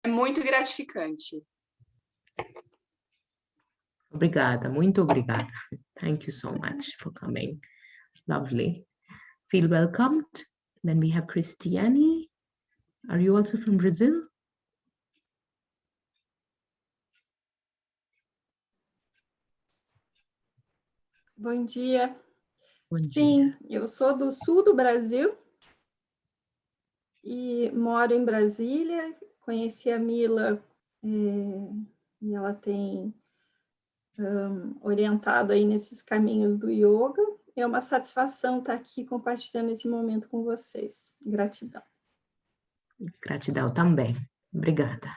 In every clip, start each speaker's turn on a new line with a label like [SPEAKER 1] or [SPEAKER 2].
[SPEAKER 1] É muito gratificante.
[SPEAKER 2] Obrigada, muito obrigada. Thank you so much for coming. Lovely. Feel welcomed. Then we have Cristiane. Are you also from Brazil?
[SPEAKER 3] Bom dia.
[SPEAKER 2] Bom
[SPEAKER 3] Sim,
[SPEAKER 2] dia.
[SPEAKER 3] eu sou do sul do Brasil e moro em Brasília. Conheci a Mila e ela tem orientado aí nesses caminhos do yoga. É uma satisfação estar aqui compartilhando esse momento com vocês. Gratidão.
[SPEAKER 2] Gratidão também. Obrigada.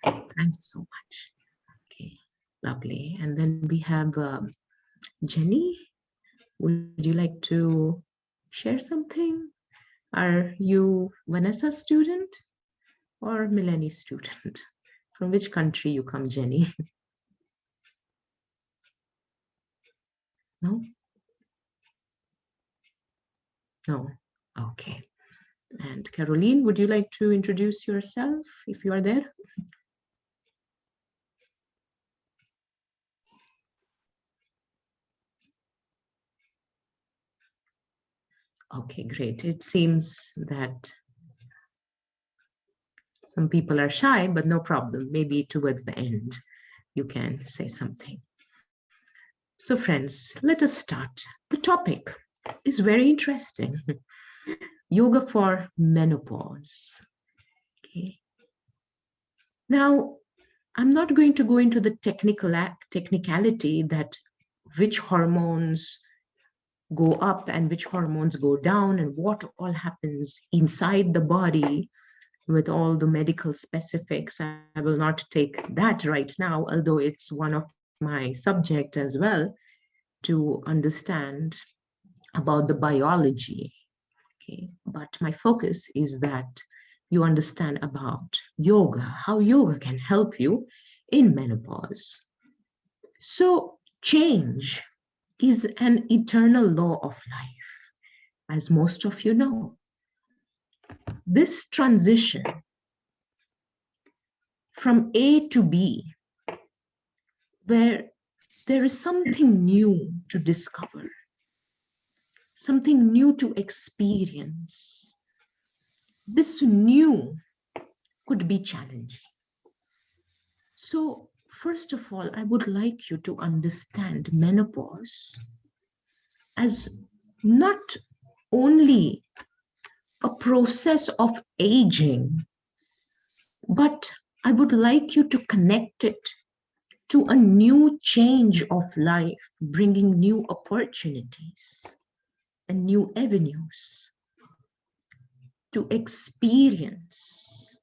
[SPEAKER 2] Thank you so much. Okay, lovely. And then we have Jenny. Would you like to share something? Are you Vanessa's student or Melanie's student? From which country you come, Jenny? No? No. Okay. And Caroline, would you like to introduce yourself if you are there? Okay, great. It seems that some people are shy, but no problem. Maybe towards the end, you can say something. So friends, let us start. The topic is very interesting. Yoga for menopause. Okay. Now, I'm not going to go into the technicality that which hormones go up and which hormones go down and what all happens inside the body with all the medical specifics. I will not take that right now, although it's one of my subject as well to understand about the biology. Okay, but my focus is that you understand about yoga, how yoga can help you in menopause. So change is an eternal law of life, as most of you know. This transition from A to B, where there is something new to discover, something new to experience. This new could be challenging. So, first of all, I would like you to understand menopause as not only a process of aging, but I would like you to connect it to a new change of life, bringing new opportunities and new avenues to experience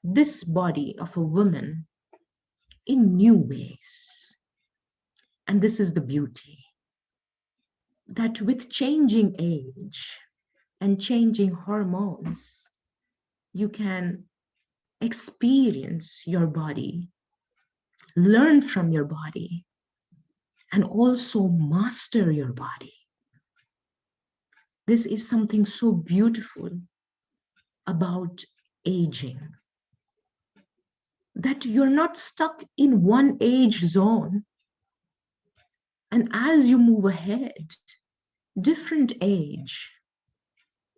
[SPEAKER 2] this body of a woman in new ways. And this is the beauty, that with changing age and changing hormones, you can experience your body, learn from your body, and also master your body. This is something so beautiful about aging, that you're not stuck in one age zone. And as you move ahead, different age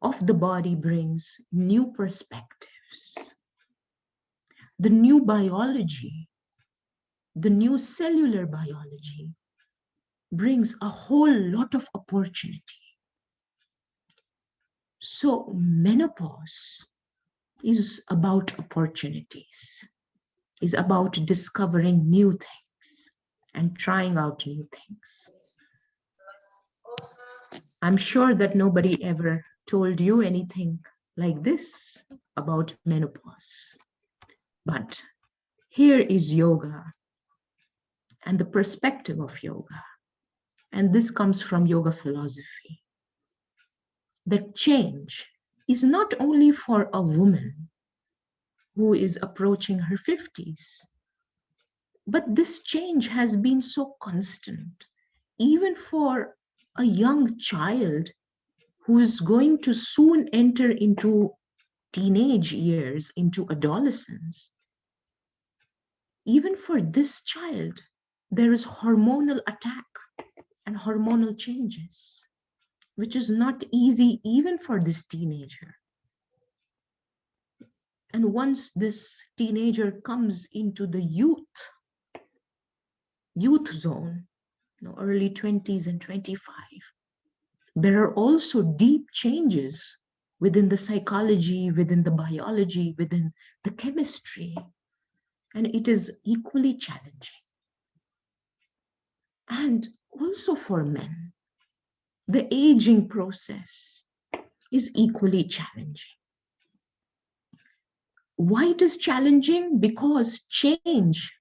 [SPEAKER 2] of the body brings new perspectives. The new biology, the new cellular biology brings a whole lot of opportunity. So menopause is about opportunities, is about discovering new things and trying out new things. I'm sure that nobody ever told you anything like this about menopause. But here is yoga and the perspective of yoga. And this comes from yoga philosophy. That change is not only for a woman who is approaching her 50s, but this change has been so constant, even for a young child who is going to soon enter into teenage years into adolescence, even for this child, there is hormonal attack and hormonal changes, which is not easy even for this teenager. And once this teenager comes into the youth zone, early 20s and 25, there are also deep changes within the psychology, within the biology, within the chemistry, and it is equally challenging. And also for men, the aging process is equally challenging. Why it is challenging? Because change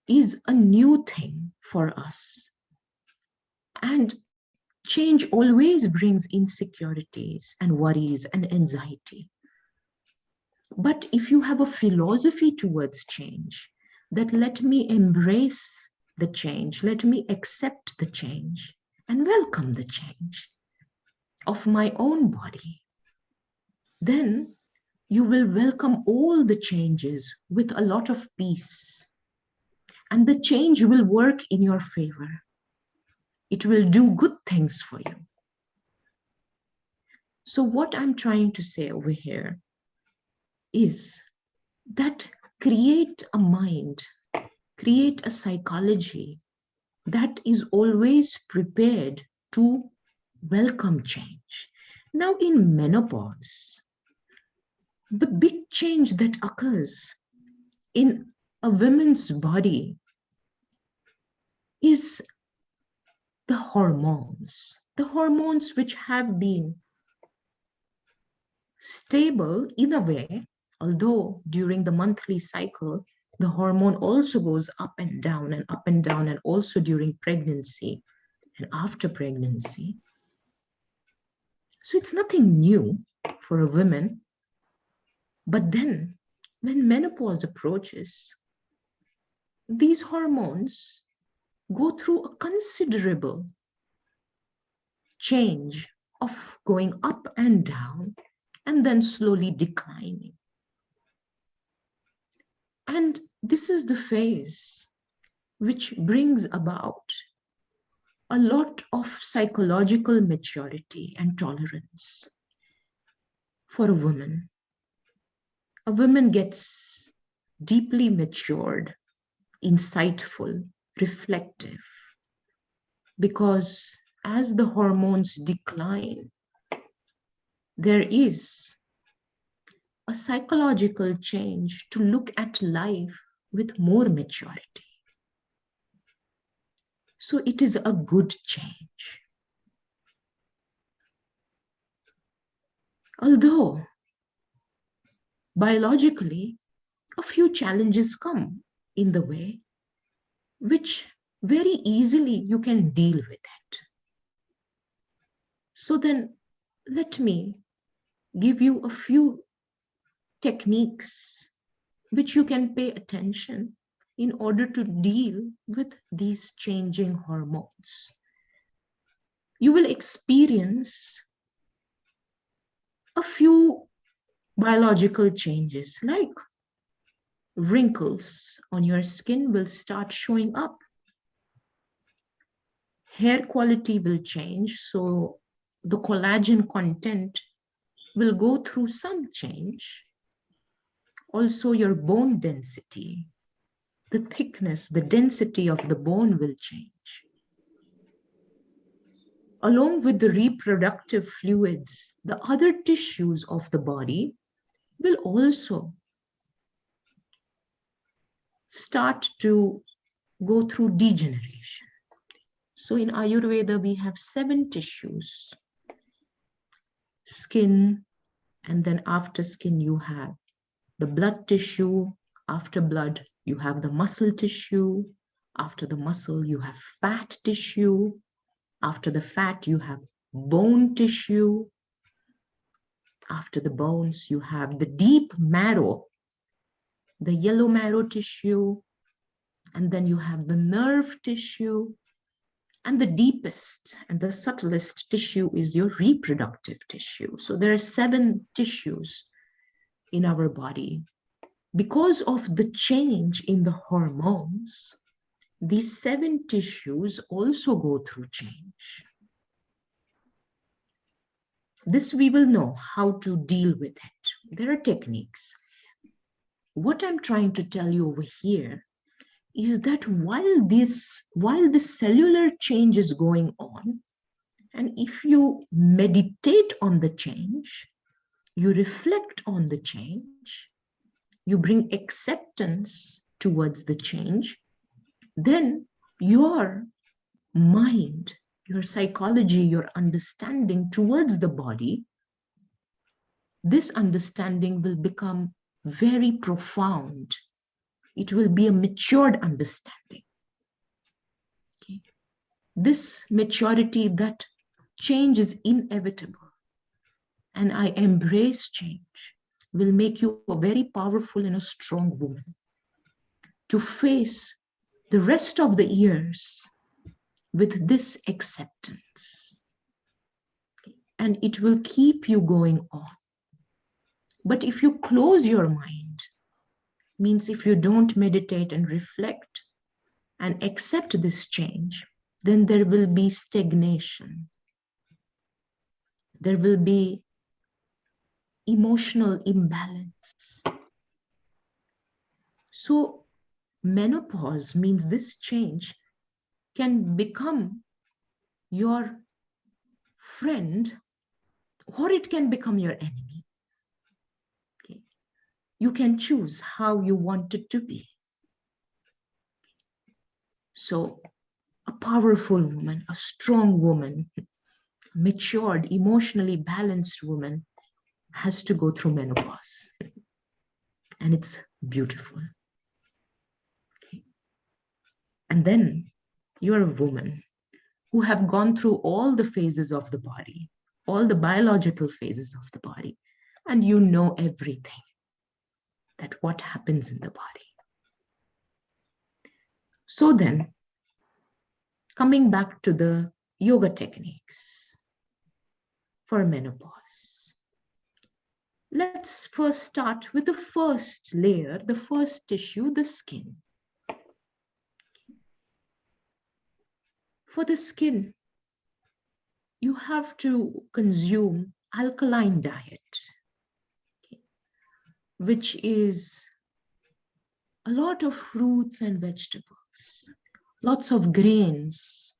[SPEAKER 2] is a new thing for us. And change always brings insecurities and worries and anxiety. But if you have a philosophy towards change, that let me embrace the change, let me accept the change and welcome the change of my own body, then you will welcome all the changes with a lot of peace. And the change will work in your favor. It will do good things for you. So what I'm trying to say over here is that create a mind, create a psychology that is always prepared to welcome change. Now in menopause, the big change that occurs in a woman's body is the hormones which have been stable in a way, although during the monthly cycle, the hormone also goes up and down and up and down, and also during pregnancy and after pregnancy. So it's nothing new for a woman. But then when menopause approaches, these hormones go through a considerable change of going up and down and then slowly declining. And this is the phase which brings about a lot of psychological maturity and tolerance for a woman. A woman gets deeply matured, insightful, reflective, because as the hormones decline, there is a psychological change to look at life with more maturity. So it is a good change. Although biologically, a few challenges come in the way, which very easily you can deal with it. So then let me give you a few techniques which you can pay attention in order to deal with these changing hormones. You will experience a few biological changes, like wrinkles on your skin will start showing up. Hair quality will change, so the collagen content will go through some change. Also, your bone density, the thickness, the density of the bone will change. Along with the reproductive fluids, the other tissues of the body will also start to go through degeneration. So in Ayurveda, we have 7 tissues: skin, and then after skin, you have the blood tissue. After blood, you have the muscle tissue. After the muscle, you have fat tissue. After the fat, you have bone tissue. After the bones, you have the deep marrow, the yellow marrow tissue, and then you have the nerve tissue. And the deepest and the subtlest tissue is your reproductive tissue. So there are 7 tissues in our body, because of the change in the hormones, these 7 tissues also go through change. This we will know how to deal with it. There are techniques. What I'm trying to tell you over here is that while this cellular change is going on, and if you meditate on the change, you reflect on the change, you bring acceptance towards the change, then your mind, your psychology, your understanding towards the body, this understanding will become very profound. It will be a matured understanding. Okay. This maturity that change is inevitable, and I embrace change, will make you a very powerful and a strong woman to face the rest of the years with this acceptance. And it will keep you going on. But if you close your mind, means if you don't meditate and reflect and accept this change, then there will be stagnation. There will be emotional imbalance. So menopause means this change can become your friend, or it can become your enemy. Okay. You can choose how you want it to be. So a powerful woman, a strong woman, matured, emotionally balanced woman has to go through menopause. And it's beautiful. Okay. And then you're a woman who have gone through all the phases of the body, all the biological phases of the body, and you know everything, that what happens in the body. So then, coming back to the yoga techniques for menopause, let's first start with the first layer, the first tissue, the skin. For the skin, you have to consume alkaline diet, which is a lot of fruits and vegetables, lots of grains,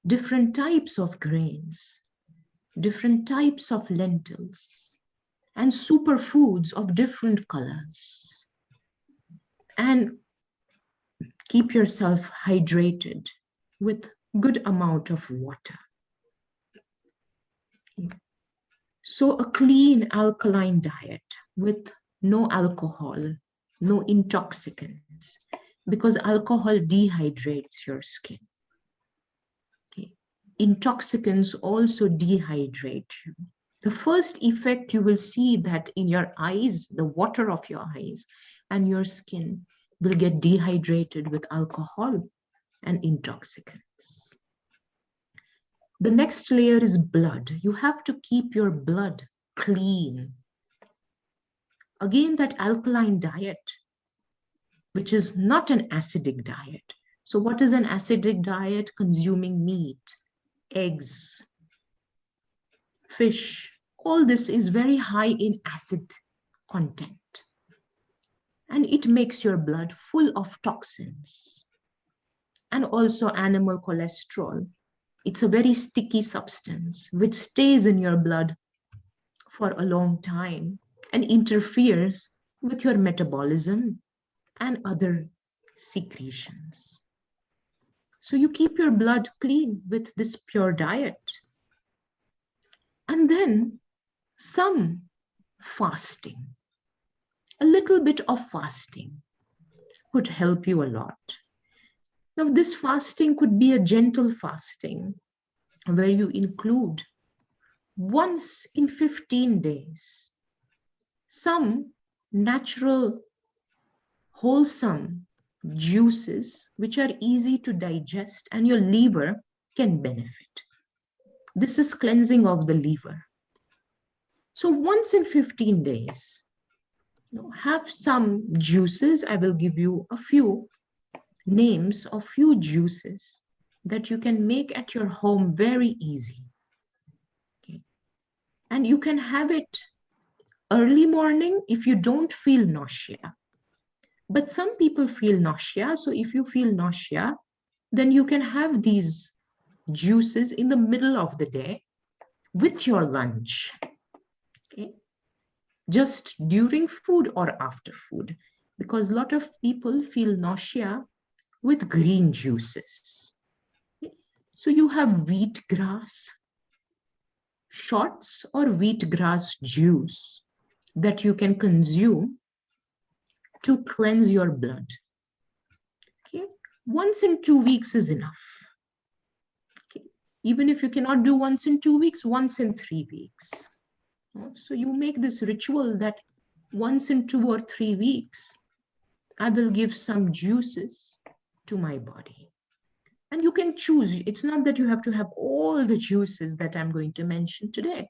[SPEAKER 2] different types of grains, different types of lentils, and superfoods of different colors. And keep yourself hydrated with good amount of water. So a clean alkaline diet with no alcohol, no intoxicants, because alcohol dehydrates your skin. Okay. Intoxicants also dehydrate you. The first effect you will see that in your eyes, the water of your eyes and your skin will get dehydrated with alcohol and intoxicants. The next layer is blood. You have to keep your blood clean. Again, that alkaline diet, which is not an acidic diet. So what is an acidic diet? Consuming meat, eggs, fish. All this is very high in acid content. And it makes your blood full of toxins and also animal cholesterol. It's a very sticky substance which stays in your blood for a long time and interferes with your metabolism and other secretions. So you keep your blood clean with this pure diet. And then some fasting, a little bit of fasting could help you a lot. Now, this fasting could be a gentle fasting where you include once in 15 days some natural, wholesome juices which are easy to digest and your liver can benefit. This is cleansing of the liver. So once in 15 days, Have some juices. I will give you a few names of few juices that you can make at your home very easy. Okay. And you can have it early morning if you don't feel nausea. But some people feel nausea. So if you feel nausea, then you can have these juices in the middle of the day with your lunch. Okay. Just during food or after food, because a lot of people feel nausea with green juices. Okay. So you have wheatgrass shots or wheatgrass juice that you can consume to cleanse your blood. Okay. Once in 2 weeks is enough. Okay. Even if you cannot do once in 2 weeks, once in 3 weeks. So you make this ritual that once in 2 or 3 weeks, I will give some juices to my body. And you can choose. It's not that you have to have all the juices that I'm going to mention today.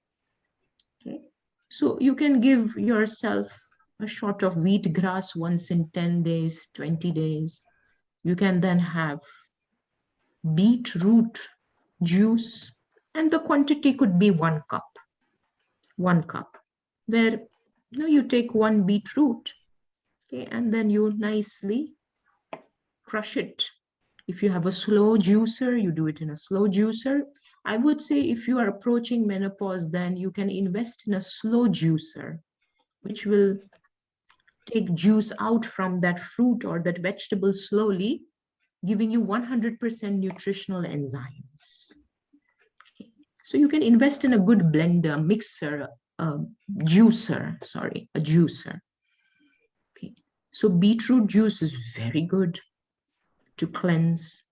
[SPEAKER 2] Okay. So you can give yourself a shot of wheatgrass once in 10 days, 20 days. You can then have beetroot juice, and the quantity could be 1 cup. 1 cup, where you take 1 beetroot, okay, and then you nicely crush it. If you have a slow juicer, you do it in a slow juicer. I would say if you are approaching menopause, then you can invest in a slow juicer, which will take juice out from that fruit or that vegetable slowly, giving you 100% nutritional enzymes. Okay. So you can invest in a good blender, mixer, a juicer. Okay. So beetroot juice is very good to cleanse.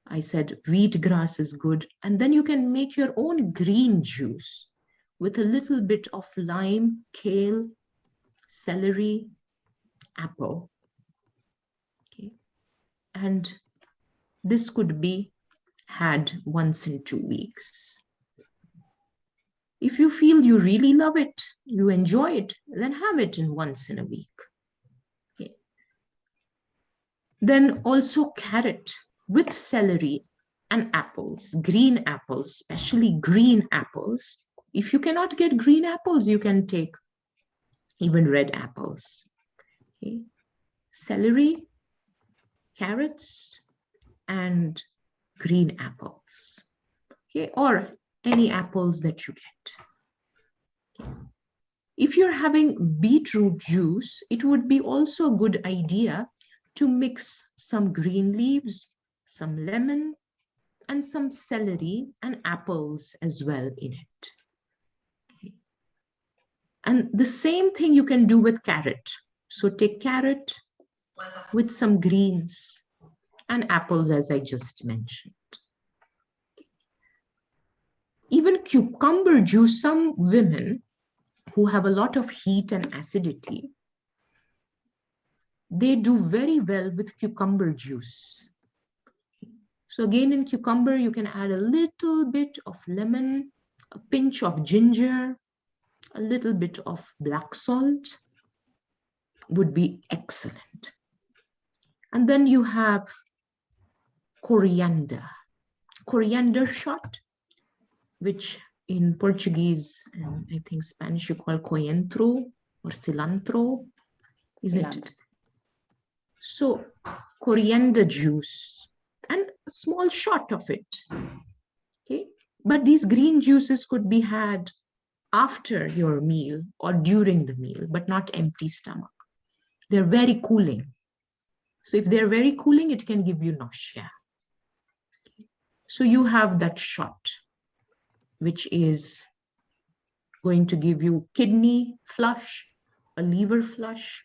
[SPEAKER 2] I said wheatgrass is good. And then you can make your own green juice with a little bit of lime, kale, celery, apple. Okay. And this could be had once in 2 weeks. If you feel you really love it, you enjoy it, then have it in once in a week. Okay. Then also carrot with celery and apples, green apples, especially green apples. If you cannot get green apples, you can take even red apples. Okay. Celery, carrots, and green apples. Okay, or any apples that you get. Okay. If you're having beetroot juice, it would be also a good idea to mix some green leaves, some lemon, and some celery and apples as well in it. Okay. And the same thing you can do with carrot. So take carrot with some greens and apples, as I just mentioned. Even cucumber juice, some women who have a lot of heat and acidity, they do very well with cucumber juice. So again, in cucumber, you can add a little bit of lemon, a pinch of ginger, a little bit of black salt would be excellent. And then you have coriander shot, which in Portuguese and I think Spanish you call coentro or cilantro, isn't it? So coriander juice and a small shot of it. Okay, but these green juices could be had after your meal or during the meal, but not empty stomach. They're very cooling. So if they're very cooling, it can give you nausea. Okay. So you have that shot, which is going to give you kidney flush, a liver flush.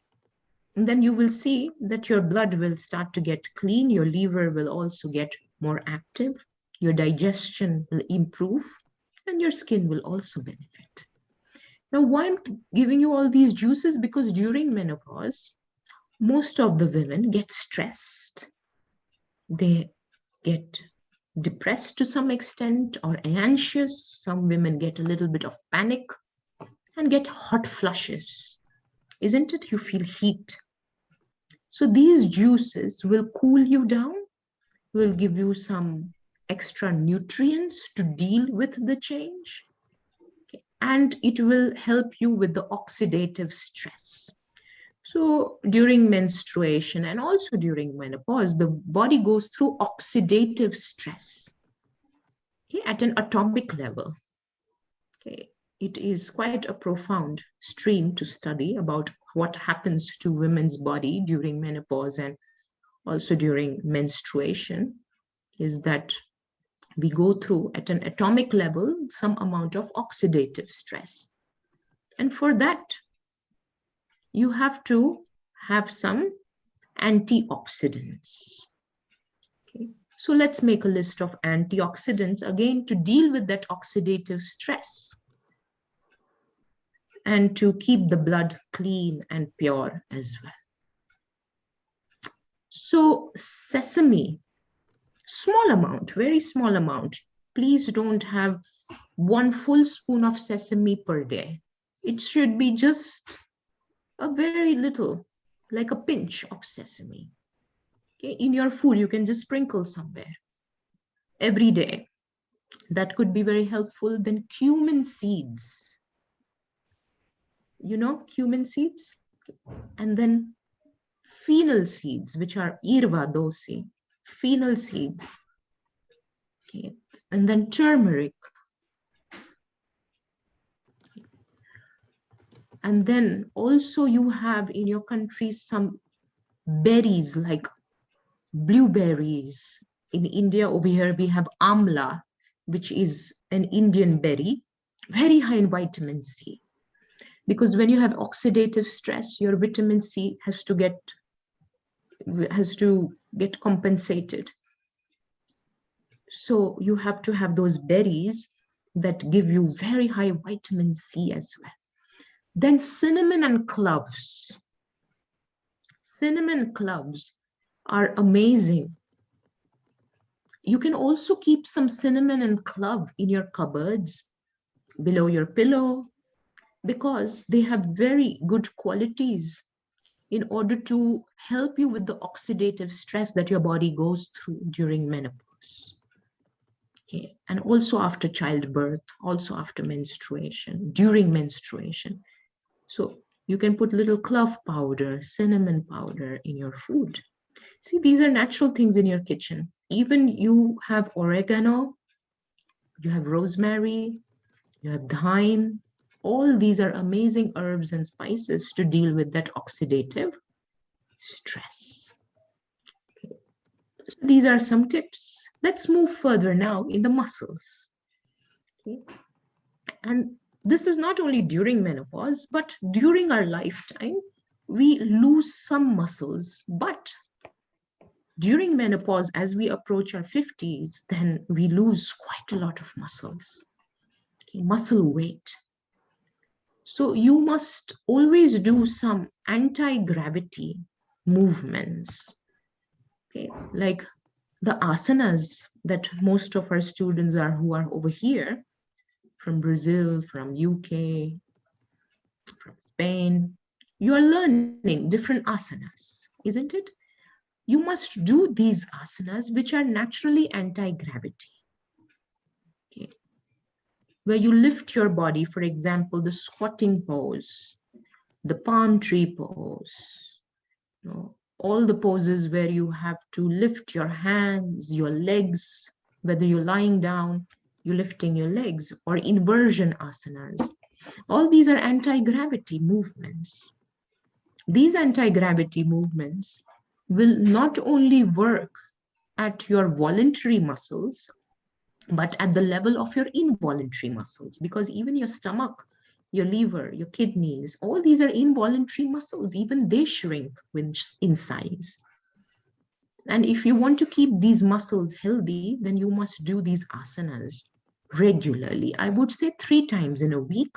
[SPEAKER 2] And then you will see that your blood will start to get clean. Your liver will also get more active. Your digestion will improve and your skin will also benefit. Now, why I'm giving you all these juices? Because during menopause, most of the women get stressed. They get depressed to some extent or anxious. Some women get a little bit of panic and get hot flushes isn't it? You feel heat. So these juices will cool you down, will give you some extra nutrients to deal with the change, okay, and it will help you with the oxidative stress. So during menstruation and also during menopause, the body goes through oxidative stress, okay, at an atomic level. Okay. It is quite a profound stream to study about what happens to women's body during menopause and also during menstruation, is that we go through at an atomic level some amount of oxidative stress. And for that, you have to have some antioxidants. Okay. So let's make a list of antioxidants again to deal with that oxidative stress and to keep the blood clean and pure as well. So sesame, small amount, very small amount. Please don't have 1 full spoon of sesame per day. It should be just a very little, like a pinch of sesame. Okay, in your food, you can just sprinkle somewhere every day. That could be very helpful. Then cumin seeds. You know, cumin seeds? And then fennel seeds, which are irva dosi, fennel seeds. Okay. And then turmeric. And then also you have in your country some berries like blueberries. In India over here, we have amla, which is an Indian berry, very high in vitamin C. Because when you have oxidative stress, your vitamin C has to get compensated. So you have to have those berries that give you very high vitamin C as well. Then cinnamon and cloves. Cinnamon cloves are amazing. You can also keep some cinnamon and clove in your cupboards, below your pillow, because they have very good qualities in order to help you with the oxidative stress that your body goes through during menopause. Okay. And also after childbirth, also after menstruation, during menstruation. So you can put little clove powder, cinnamon powder in your food. See, these are natural things in your kitchen. Even you have oregano, you have rosemary, you have thyme. All these are amazing herbs and spices to deal with that oxidative stress. Okay. So these are some tips. Let's move further now in the muscles. Okay. And this is not only during menopause, but during our lifetime, we lose some muscles. But during menopause, as we approach our 50s, then we lose quite a lot of muscles, okay, muscle weight. So you must always do some anti-gravity movements, okay, like the asanas that most of our students are who are over here from Brazil, from UK, from Spain. You are learning different asanas, isn't it? You must do these asanas which are naturally anti-gravity, okay, where you lift your body, for example, the squatting pose, the palm tree pose, you know, all the poses where you have to lift your hands, your legs, whether you're lying down, you're lifting your legs, or inversion asanas. All these are anti-gravity movements. These anti-gravity movements will not only work at your voluntary muscles, but at the level of your involuntary muscles, because even your stomach, your liver, your kidneys, all these are involuntary muscles, even they shrink in size. And if you want to keep these muscles healthy, then you must do these asanas regularly. I would say 3 times in a week,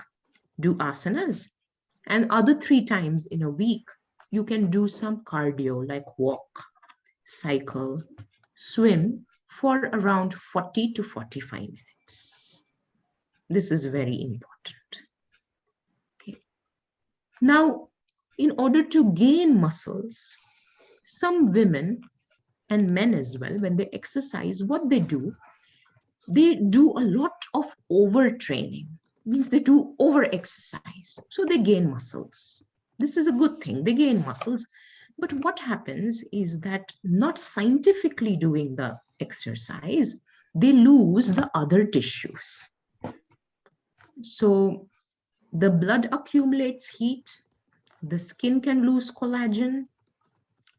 [SPEAKER 2] do asanas. And other 3 times in a week, you can do some cardio like walk, cycle, swim for around 40 to 45 minutes. This is very important. Okay. Now, in order to gain muscles, some women and men as well, when they exercise, what they do a lot of overtraining, means they do over exercise. So they gain muscles. This is a good thing, they gain muscles. But what happens is that not scientifically doing the exercise, they lose the other tissues. So the blood accumulates heat, the skin can lose collagen,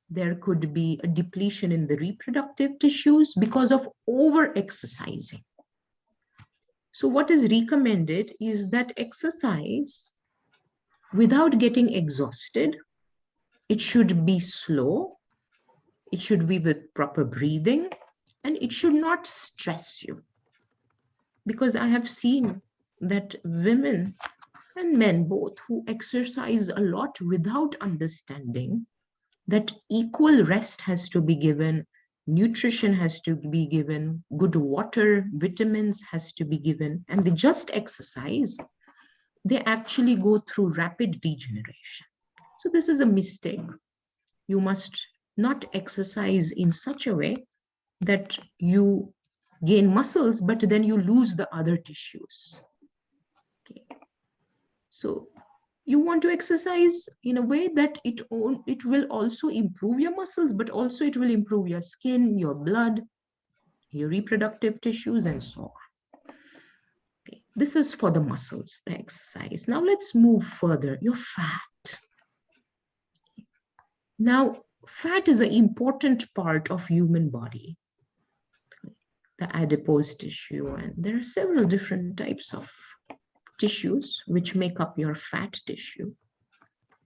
[SPEAKER 2] there could be a depletion in the reproductive tissues because of over exercising. So what is recommended is that exercise, without getting exhausted, it should be slow, it should be with proper breathing, and it should not stress you. Because I have seen that women and men both who exercise a lot without understanding that equal rest has to be given, nutrition has to be given, good water, vitamins has to be given, and they just exercise, they actually go through rapid degeneration. So this is a mistake. You must not exercise in such a way that you gain muscles, but then you lose the other tissues. Okay. So you want to exercise in a way that it will also improve your muscles, but also it will improve your skin, your blood, your reproductive tissues, and so on. Okay. This is for the muscles, the exercise. Now let's move further. Your fat. Now, fat is an important part of human body, the adipose tissue, and there are several different types of tissues which make up your fat tissue.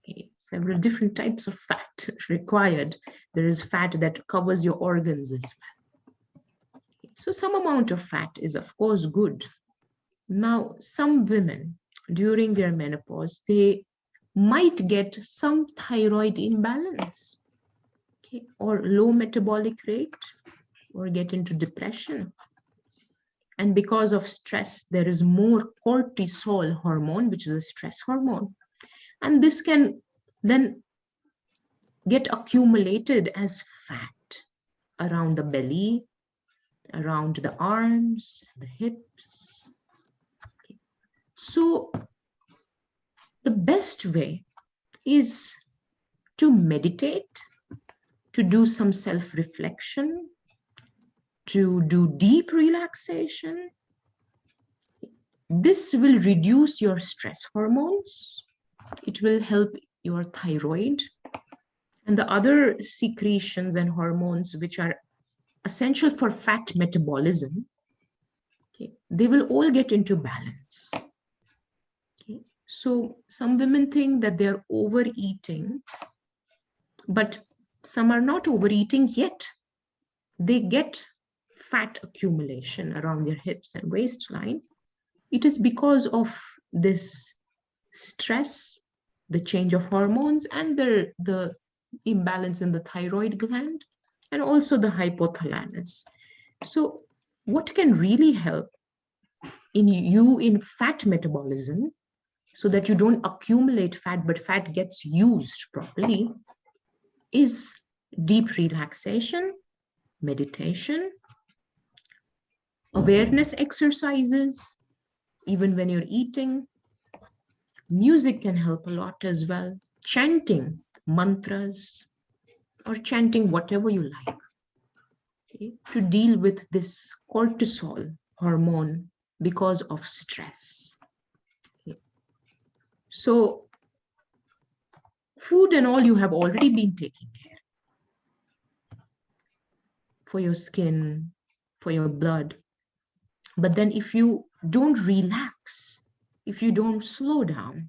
[SPEAKER 2] Okay. Several different types of fat required. There is fat that covers your organs as well. Okay. So some amount of fat is of course good. Now, some women during their menopause, they might get some thyroid imbalance, okay, or low metabolic rate, or get into depression. And because of stress, there is more cortisol hormone, which is a stress hormone. And this can then get accumulated as fat around the belly, around the arms, the hips. Okay. So the best way is to meditate, to do some self-reflection, to do deep relaxation. This will reduce your stress hormones. It will help your thyroid and the other secretions and hormones which are essential for fat metabolism. Okay, they will all get into balance. Okay, so some women think that they're overeating, but some are not overeating yet. They get fat accumulation around their hips and waistline. It is because of this stress, the change of hormones, and the imbalance in the thyroid gland, and also the hypothalamus. So what can really help in fat metabolism, so that you don't accumulate fat, but fat gets used properly, is deep relaxation, meditation, awareness exercises, even when you're eating. Music can help a lot as well. Chanting mantras or chanting whatever you like, okay, to deal with this cortisol hormone because of stress. Okay. So food and all you have already been taking care for your skin, for your blood. But then if you don't relax, if you don't slow down,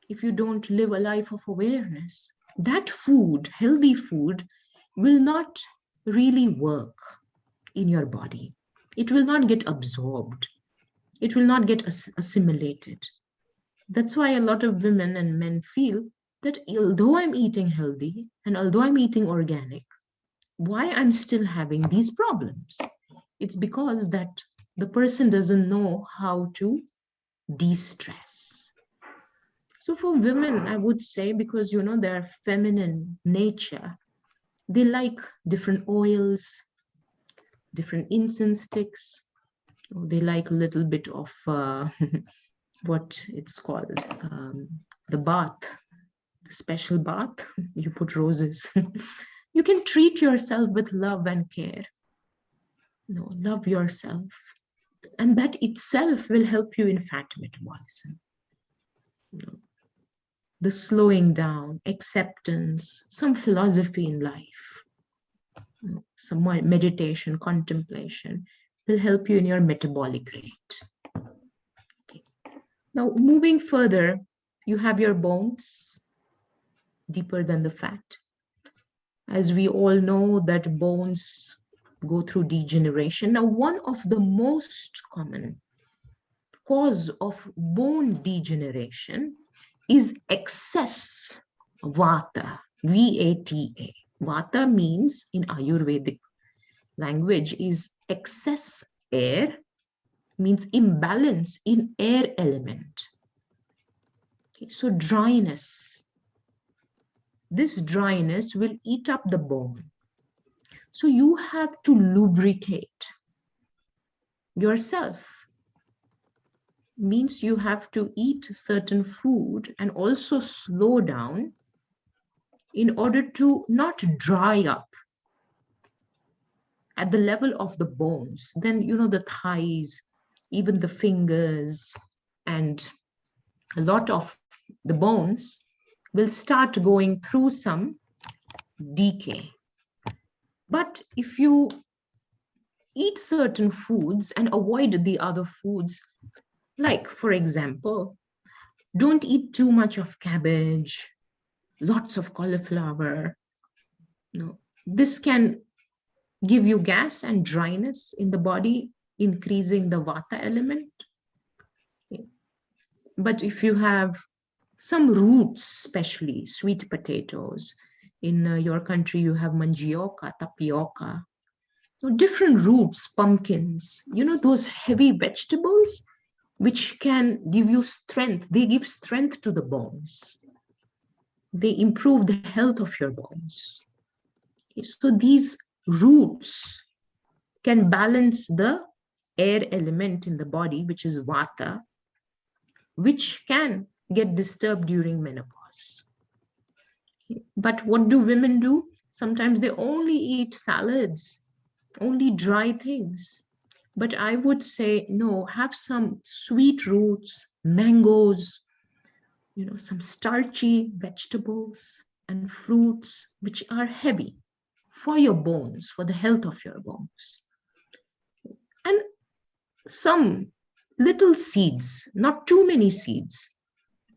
[SPEAKER 2] if you don't live a life of awareness, that food, healthy food, will not really work in your body. It will not get absorbed. It will not get assimilated. That's why a lot of women and men feel that although I'm eating healthy and although I'm eating organic, why I'm still having these problems? It's because that the person doesn't know how to de-stress. So for women, I would say, because their feminine nature, they like different oils, different incense sticks. They like a little bit of what it's called, the bath, the special bath. You put roses. You can treat yourself with love and care. Love yourself. And that itself will help you in fat metabolism. The slowing down, acceptance, some philosophy in life, some more meditation, contemplation will help you in your metabolic rate. Okay. Now, moving further, you have your bones deeper than the fat. As we all know that bones go through degeneration. Now, one of the most common cause of bone degeneration is excess vata, V-A-T-A. Vata means in Ayurvedic language is excess air, means imbalance in air element. Okay, so dryness. This dryness will eat up the bone. So you have to lubricate yourself. Means you have to eat certain food and also slow down in order to not dry up at the level of the bones. Then, the thighs, even the fingers, and a lot of the bones will start going through some decay. But if you eat certain foods and avoid the other foods, like, for example, don't eat too much of cabbage, lots of cauliflower. This can give you gas and dryness in the body, increasing the vata element. Okay. But if you have some roots, especially sweet potatoes, in your country you have mandioca, tapioca, different roots, pumpkins, those heavy vegetables which can give you strength. They give strength to the bones. They improve the health of your bones. Okay, so these roots can balance the air element in the body, which is vata, which can get disturbed during menopause. Okay, but what do women do? Sometimes they only eat salads, only dry things. But I would say, no, have some sweet roots, mangoes, some starchy vegetables and fruits, which are heavy for your bones, for the health of your bones. And some little seeds, not too many seeds,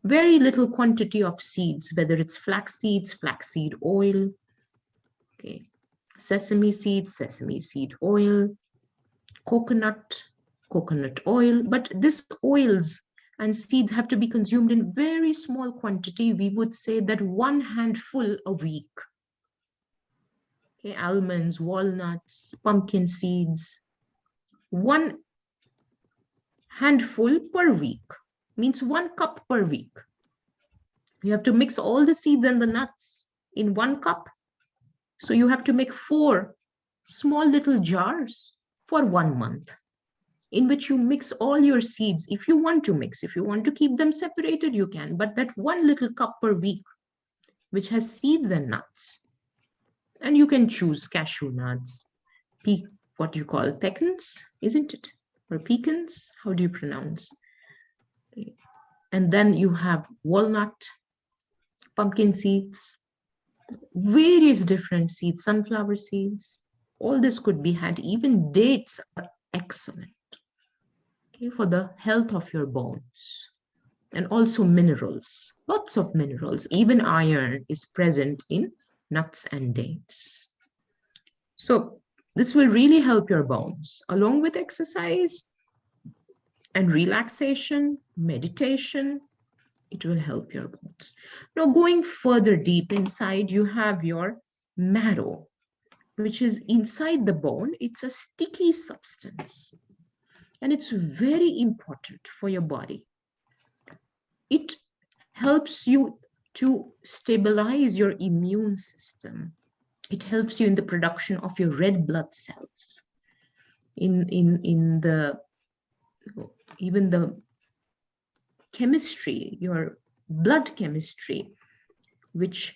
[SPEAKER 2] very little quantity of seeds, whether it's flax seeds, flaxseed oil, okay, sesame seed oil, coconut oil. But these oils and seeds have to be consumed in very small quantity. We would say that 1 handful a week. Okay, almonds, walnuts, pumpkin seeds, 1 handful per week, means 1 cup per week. You have to mix all the seeds and the nuts in 1 cup. So you have to make 4 small little jars for 1 month, in which you mix all your seeds. If you want to mix, if you want to keep them separated, you can, but that 1 little cup per week, which has seeds and nuts. And you can choose cashew nuts, what you call pecans, isn't it? Or pecans, how do you pronounce? And then you have walnut, pumpkin seeds, various different seeds, sunflower seeds. All this could be had. Even dates are excellent, okay, for the health of your bones. And also minerals, lots of minerals. Even iron is present in nuts and dates. So this will really help your bones, along with exercise and relaxation, meditation. It will help your bones. Now, going further deep inside, you have your marrow, which is inside the bone. It's a sticky substance, and it's very important for your body. It helps you to stabilize your immune system. It helps you in the production of your red blood cells, in the even the chemistry, your blood chemistry, which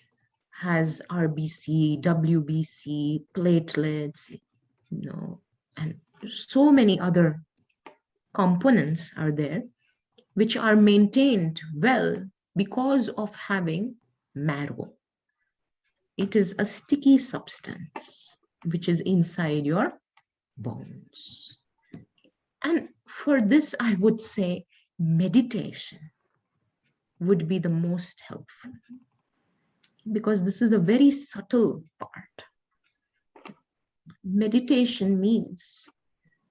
[SPEAKER 2] has RBC, WBC, platelets, and so many other components are there, which are maintained well because of having marrow. It is a sticky substance which is inside your bones. And for this, I would say meditation would be the most helpful, because this is a very subtle part. Meditation means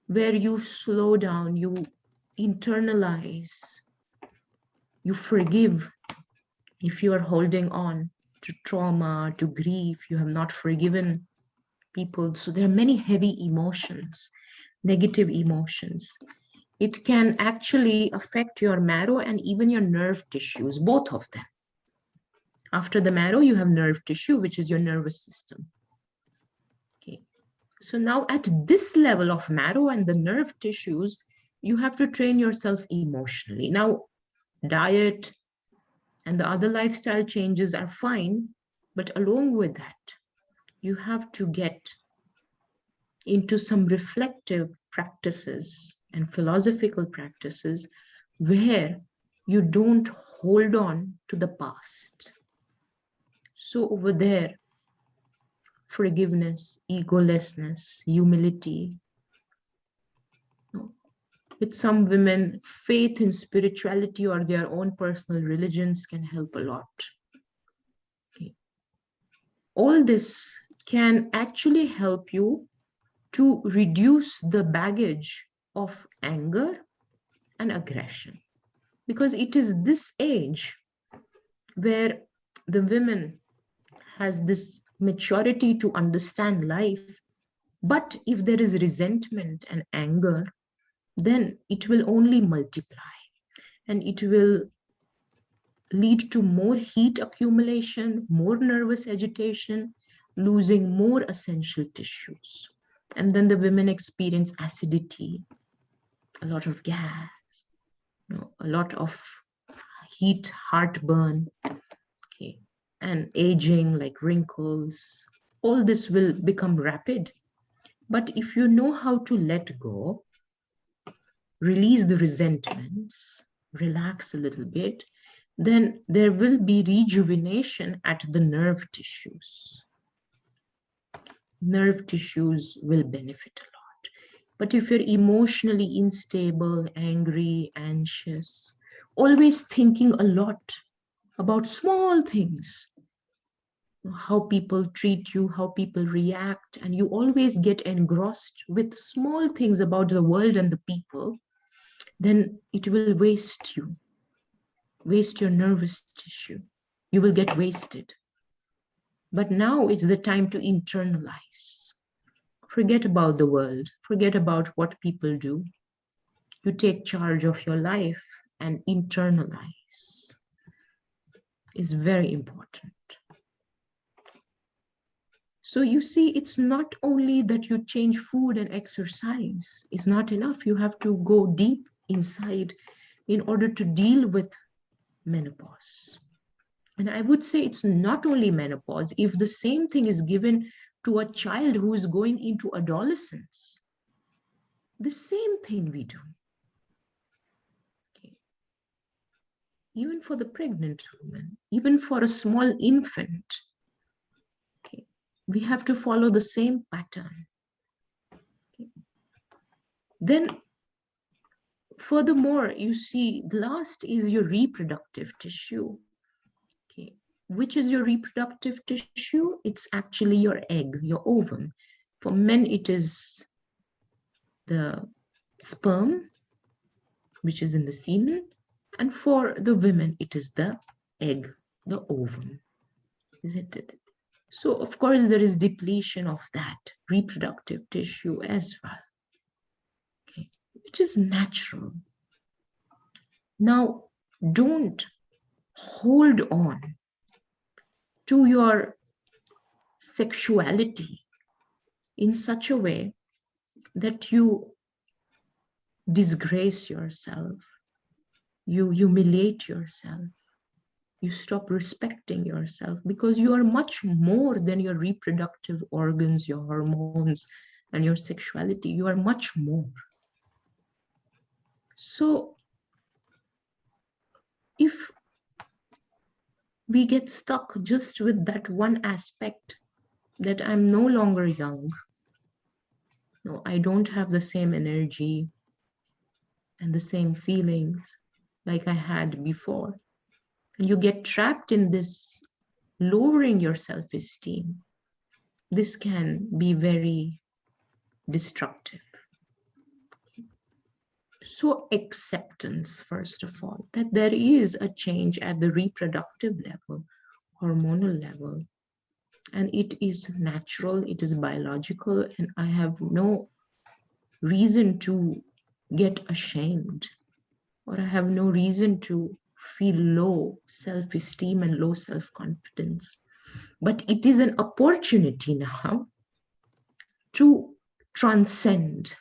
[SPEAKER 2] where you slow down, you internalize, you forgive. If you are holding on to trauma, to grief, you have not forgiven people. So there are many heavy emotions, negative emotions. It can actually affect your marrow and even your nerve tissues, both of them. After the marrow, you have nerve tissue, which is your nervous system. Okay. So now at this level of marrow and the nerve tissues, you have to train yourself emotionally. Now, diet and the other lifestyle changes are fine, but along with that, you have to get into some reflective practices and philosophical practices where you don't hold on to the past. So over there, forgiveness, egolessness, humility. With some women, faith in spirituality or their own personal religions can help a lot. Okay. All this can actually help you to reduce the baggage of anger and aggression, because it is this age where the women has this maturity to understand life. But if there is resentment and anger, then it will only multiply, and it will lead to more heat accumulation, more nervous agitation, losing more essential tissues. And then the women experience acidity, a lot of gas, a lot of heat, heartburn, okay, and aging like wrinkles. All this will become rapid. But if you know how to let go, release the resentments, relax a little bit, then there will be rejuvenation at the nerve tissues. Nerve tissues will benefit a lot. But if you're emotionally unstable, angry, anxious, always thinking a lot about small things, how people treat you, how people react, and you always get engrossed with small things about the world and the people, then it will waste you, waste your nervous tissue. You will get wasted. But now is the time to internalize. Forget about the world, forget about what people do. You take charge of your life and internalize. Is very important. So you see, it's not only that you change food and exercise. It's not enough. You have to go deep inside in order to deal with menopause. And I would say it's not only menopause. If the same thing is given to a child who is going into adolescence, the same thing we do. Okay. Even for the pregnant woman, even for a small infant, okay, we have to follow the same pattern. Okay. Then, furthermore, you see, the last is your reproductive tissue. Okay. Which is your reproductive tissue? It's actually your egg, your ovum. For men, it is the sperm, which is in the semen. And for the women, it is the egg, the ovum, isn't it? So, of course, there is depletion of that reproductive tissue as well, okay, which is natural. Now, don't hold on to your sexuality in such a way that you disgrace yourself, you humiliate yourself, you stop respecting yourself, because you are much more than your reproductive organs, your hormones, and your sexuality. You are much more. So if we get stuck just with that one aspect, that I'm no longer young, no, I don't have the same energy and the same feelings like I had before, and you get trapped in this lowering your self-esteem, this can be very destructive. So acceptance, first of all, that there is a change at the reproductive level, hormonal level, and it is natural, it is biological, and I have no reason to get ashamed, or I have no reason to feel low self-esteem and low self-confidence. But it is an opportunity now to transcend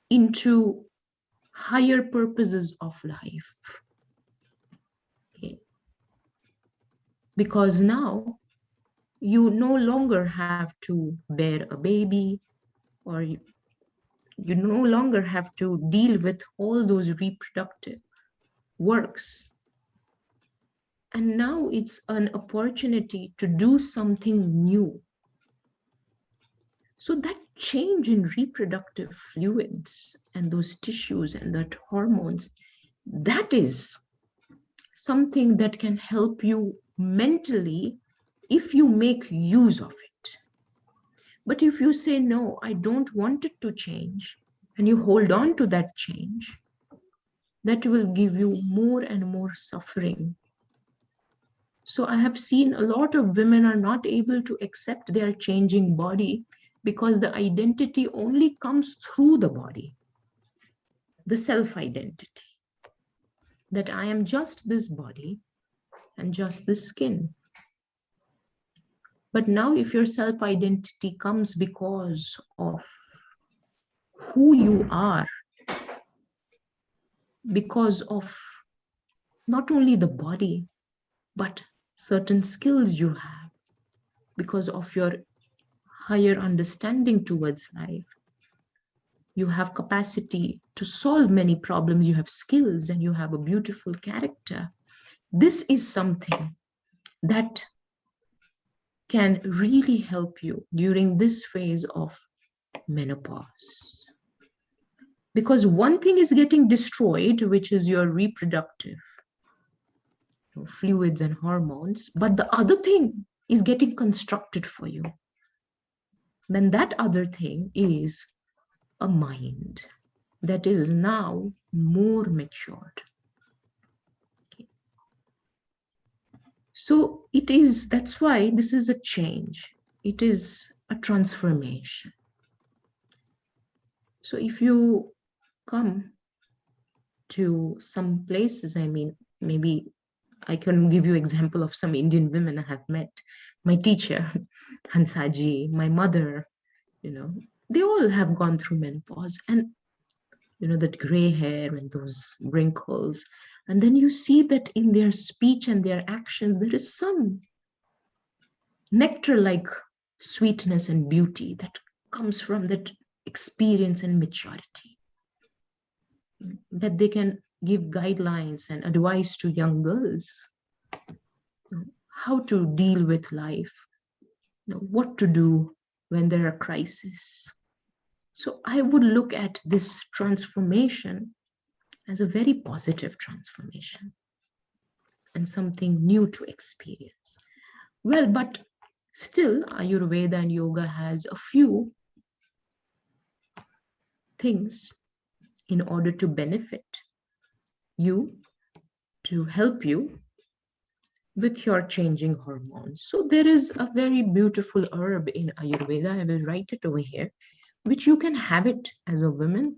[SPEAKER 2] into higher purposes of life. Okay. Because now you no longer have to bear a baby, or you no longer have to deal with all those reproductive works. And now it's an opportunity to do something new. So that change in reproductive fluids and those tissues and that hormones, that is something that can help you mentally if you make use of it. But if you say, no, I don't want it to change, and you hold on to that change, that will give you more and more suffering. So I have seen a lot of women are not able to accept their changing body because the identity only comes through the body, the self-identity, that I am just this body and just this skin. But now if your self-identity comes because of who you are, because of not only the body, but certain skills you have, because of your higher understanding towards life, you have capacity to solve many problems, you have skills, and you have a beautiful character. This is something that can really help you during this phase of menopause. Because one thing is getting destroyed, which is your reproductive fluids and hormones, but the other thing is getting constructed for you. Then that other thing is a mind that is now more matured. Okay. So it is, that's why this is a change. It is a transformation. So if you come to some places, I mean, maybe I can give you example of some Indian women I have met. My teacher, Hansaji, my mother, they all have gone through menopause, and that gray hair and those wrinkles. And then you see that in their speech and their actions, there is some nectar-like sweetness and beauty that comes from that experience and maturity, that they can give guidelines and advice to young girls, how to deal with life, what to do when there are crises. So I would look at this transformation as a very positive transformation and something new to experience. Well, but still, Ayurveda and yoga has a few things in order to benefit you, to help you with your changing hormones. So there is a very beautiful herb in Ayurveda, I will write it over here, which you can have it as a woman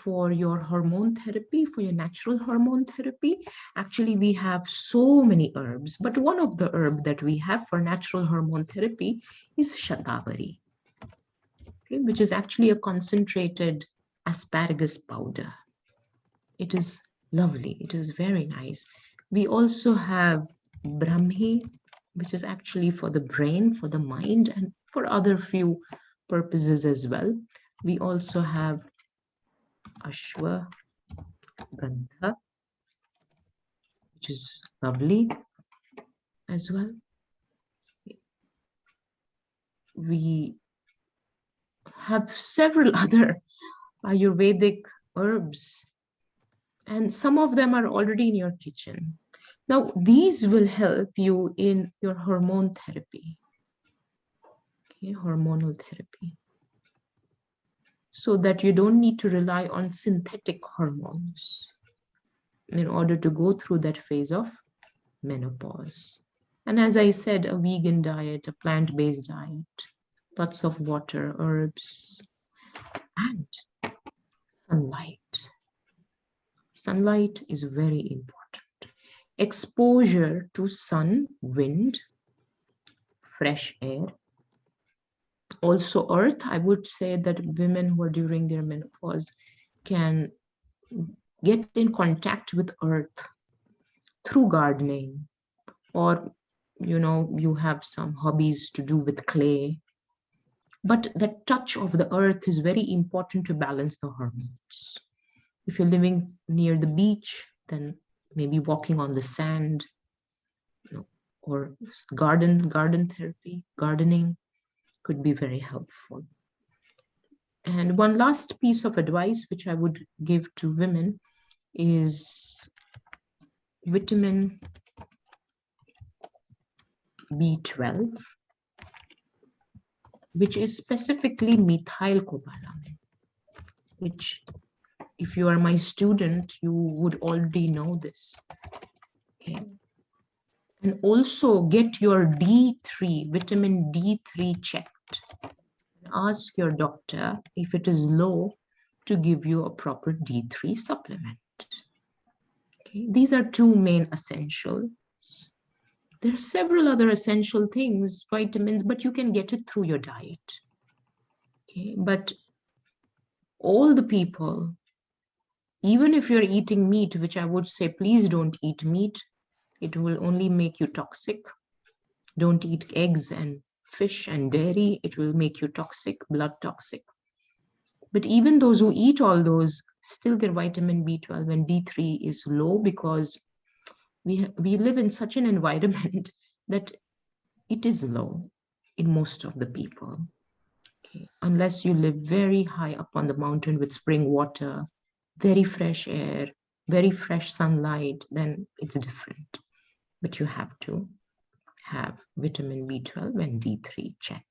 [SPEAKER 2] for your hormone therapy, for your natural hormone therapy, actually we have so many herbs, but one of the herbs that we have for natural hormone therapy is shatavari, okay, which is actually a concentrated asparagus powder. It is lovely. It is very nice. We also have brahmi, which is actually for the brain, for the mind, and for other few purposes as well. We also have ashwagandha, which is lovely as well. We have several other Ayurvedic herbs, and some of them are already in your kitchen. Now, these will help you in your hormone therapy, okay, hormonal therapy, so that you don't need to rely on synthetic hormones in order to go through that phase of menopause. And as I said, a vegan diet, a plant-based diet, lots of water, herbs, and sunlight. Sunlight is very important. Exposure to sun, wind, fresh air. Also earth, I would say that women who are during their menopause can get in contact with earth through gardening, or you have some hobbies to do with clay. But the touch of the earth is very important to balance the hormones. If you're living near the beach, then maybe walking on the sand, or garden therapy, gardening could be very helpful. And one last piece of advice which I would give to women is vitamin B12, which is specifically methylcobalamin, which, if you are my student, you would already know this. Okay. And also get your D3, vitamin D3 checked. Ask your doctor if it is low to give you a proper D3 supplement. Okay. These are two main essentials. There are several other essential things, vitamins, but you can get it through your diet. Okay. But all the people, even if you're eating meat, which I would say, please don't eat meat, it will only make you toxic. Don't eat eggs and fish and dairy, it will make you toxic, blood toxic. But even those who eat all those still get vitamin B12 and D3 is low, because we live in such an environment that it is low in most of the people. Okay. Unless you live very high up on the mountain with spring water, very fresh air, very fresh sunlight, then it's different. But you have to have vitamin B12 and D3 checked.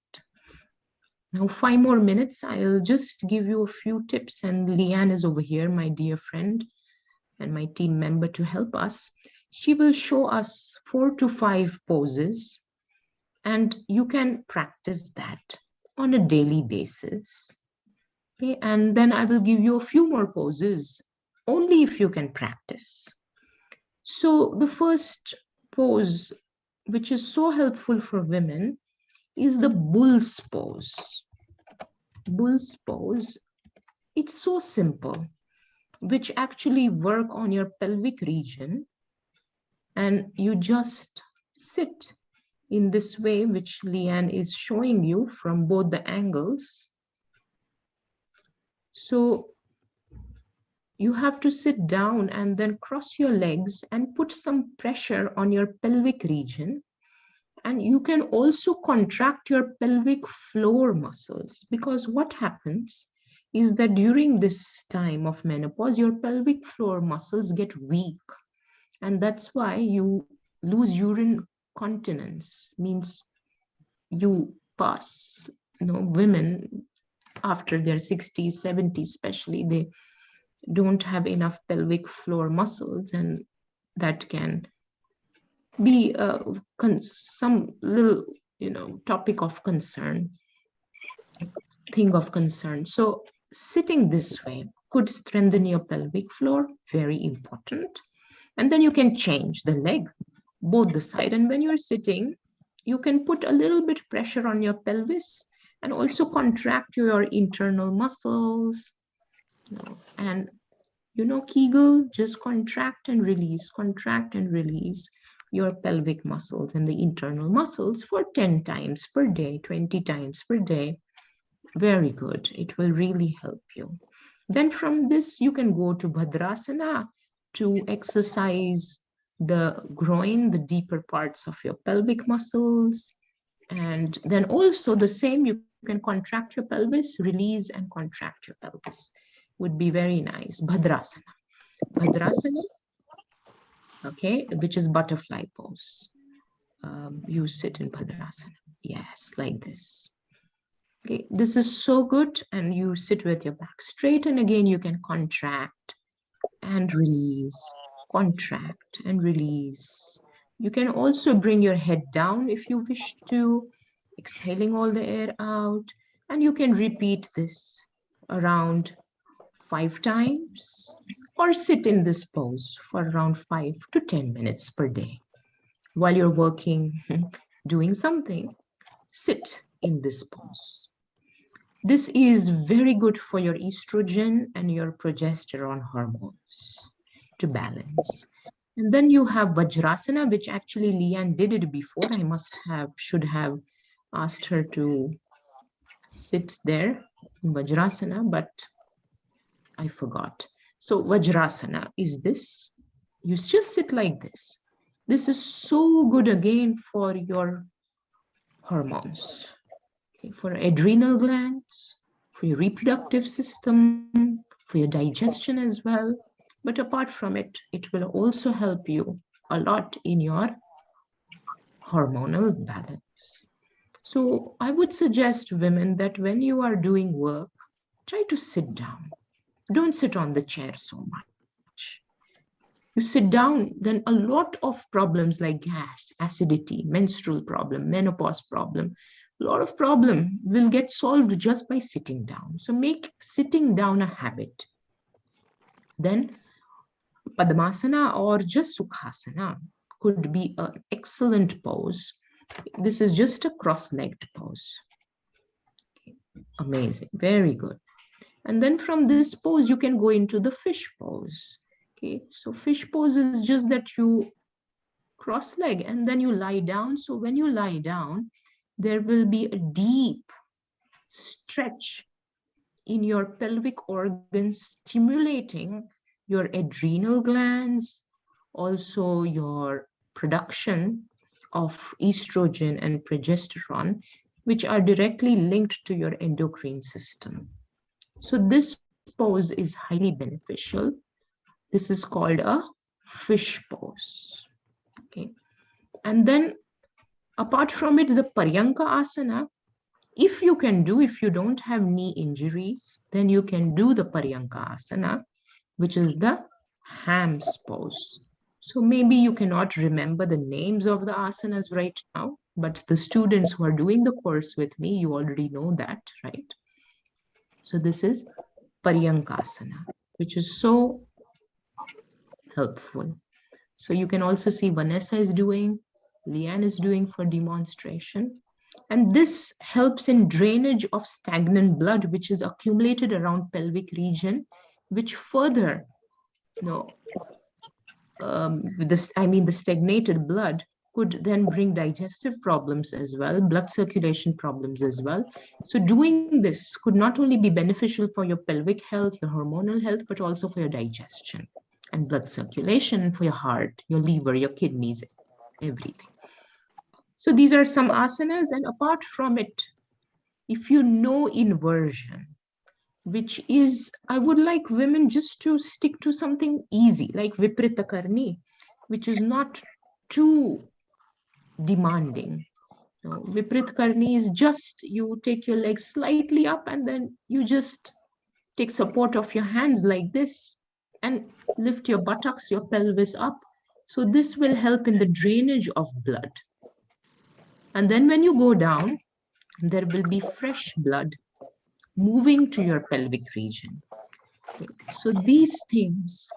[SPEAKER 2] Now, 5 more minutes, I'll just give you a few tips, and Leanne is over here, my dear friend and my team member, to help us. She will show us 4 to 5 poses, and you can practice that on a daily basis. Okay, and then I will give you a few more poses, only if you can practice. So the first pose, which is so helpful for women, is the bull's pose. Bull's pose, it's so simple, which actually work on your pelvic region, and you just sit in this way, which Leanne is showing you from both the angles. So you have to sit down and then cross your legs and put some pressure on your pelvic region. And you can also contract your pelvic floor muscles, because what happens is that during this time of menopause, your pelvic floor muscles get weak. And that's why you lose urine continence, means you pass, women after their 60s, 70s especially, they don't have enough pelvic floor muscles, and that can be some little, topic of concern, thing of concern. So sitting this way, could strengthen your pelvic floor, very important. And then you can change the leg, both the side. And when you're sitting, you can put a little bit pressure on your pelvis and also contract your internal muscles. And Kegel, just contract and release your pelvic muscles and the internal muscles for 10 times per day, 20 times per day. Very good. It will really help you. Then from this, you can go to Vajrasana to exercise the groin, the deeper parts of your pelvic muscles. And then also the same, you can contract your pelvis, release and contract your pelvis. Would be very nice. Bhadrasana. Bhadrasana, okay, which is butterfly pose. You sit in Bhadrasana. Yes, like this. Okay, this is so good. And you sit with your back straight. And again, you can contract and release, contract and release. You can also bring your head down if you wish to, exhaling all the air out. And you can repeat this around 5 times or sit in this pose for around 5 to 10 minutes per day. While you're working, doing something, sit in this pose. This is very good for your estrogen and your progesterone hormones to balance. And then you have Vajrasana, which actually Leanne did it before. I should have asked her to sit there in Vajrasana, but I forgot. So Vajrasana is this. You just sit like this. This is so good again for your hormones, okay, for adrenal glands, for your reproductive system, for your digestion as well. But apart from it, it will also help you a lot in your hormonal balance. So I would suggest women that when you are doing work, try to sit down. Don't sit on the chair so much. You sit down, then a lot of problems like gas, acidity, menstrual problem, menopause problem, a lot of problem will get solved just by sitting down. So make sitting down a habit. Then Padmasana or just Sukhasana could be an excellent pose. This is just a cross-legged pose. Okay. Amazing, very good. And then from this pose, you can go into the fish pose. Okay, so fish pose is just that you cross leg and then you lie down. So when you lie down, there will be a deep stretch in your pelvic organs, stimulating your adrenal glands, also your production of estrogen and progesterone, which are directly linked to your endocrine system. So this pose is highly beneficial. This is called a fish pose. Okay. And then apart from it, the Pariyanka Asana, if you don't have knee injuries, then you can do the Pariyanka Asana, which is the ham's pose. So maybe you cannot remember the names of the asanas right now, but the students who are doing the course with me, you already know that, right? So this is Pariyanka Asana, which is so helpful. So you can also see Vanessa is doing, Leanne is doing for demonstration. And this helps in drainage of stagnant blood, which is accumulated around pelvic region, which further, the stagnated blood could then bring digestive problems as well, blood circulation problems as well. So doing this could not only be beneficial for your pelvic health, your hormonal health, but also for your digestion and blood circulation, for your heart, your liver, your kidneys, everything. So these are some asanas. And apart from it, if you know inversion, which is, I would like women just to stick to something easy, like Viprita Karni, which is not too demanding. So Viprita Karni is just, you take your legs slightly up and then you just take support of your hands like this and lift your buttocks, your pelvis up. So this will help in the drainage of blood. And then when you go down, there will be fresh blood moving to your pelvic region. Okay. So these things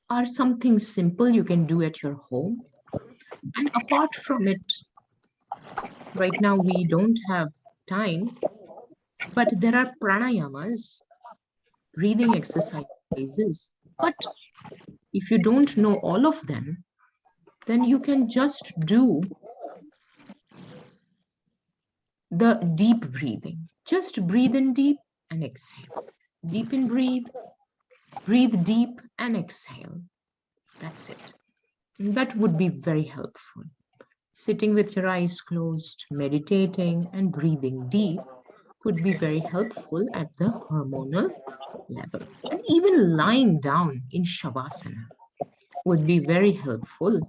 [SPEAKER 2] are something simple you can do at your home. And apart from it, right now we don't have time, but there are pranayamas, breathing exercises. But if you don't know all of them, then you can just do the deep breathing. Just breathe in deep and exhale. Deep in breathe, breathe deep and exhale. That's it. And that would be very helpful. Sitting with your eyes closed, meditating and breathing deep could be very helpful at the hormonal level. And even lying down in Shavasana would be very helpful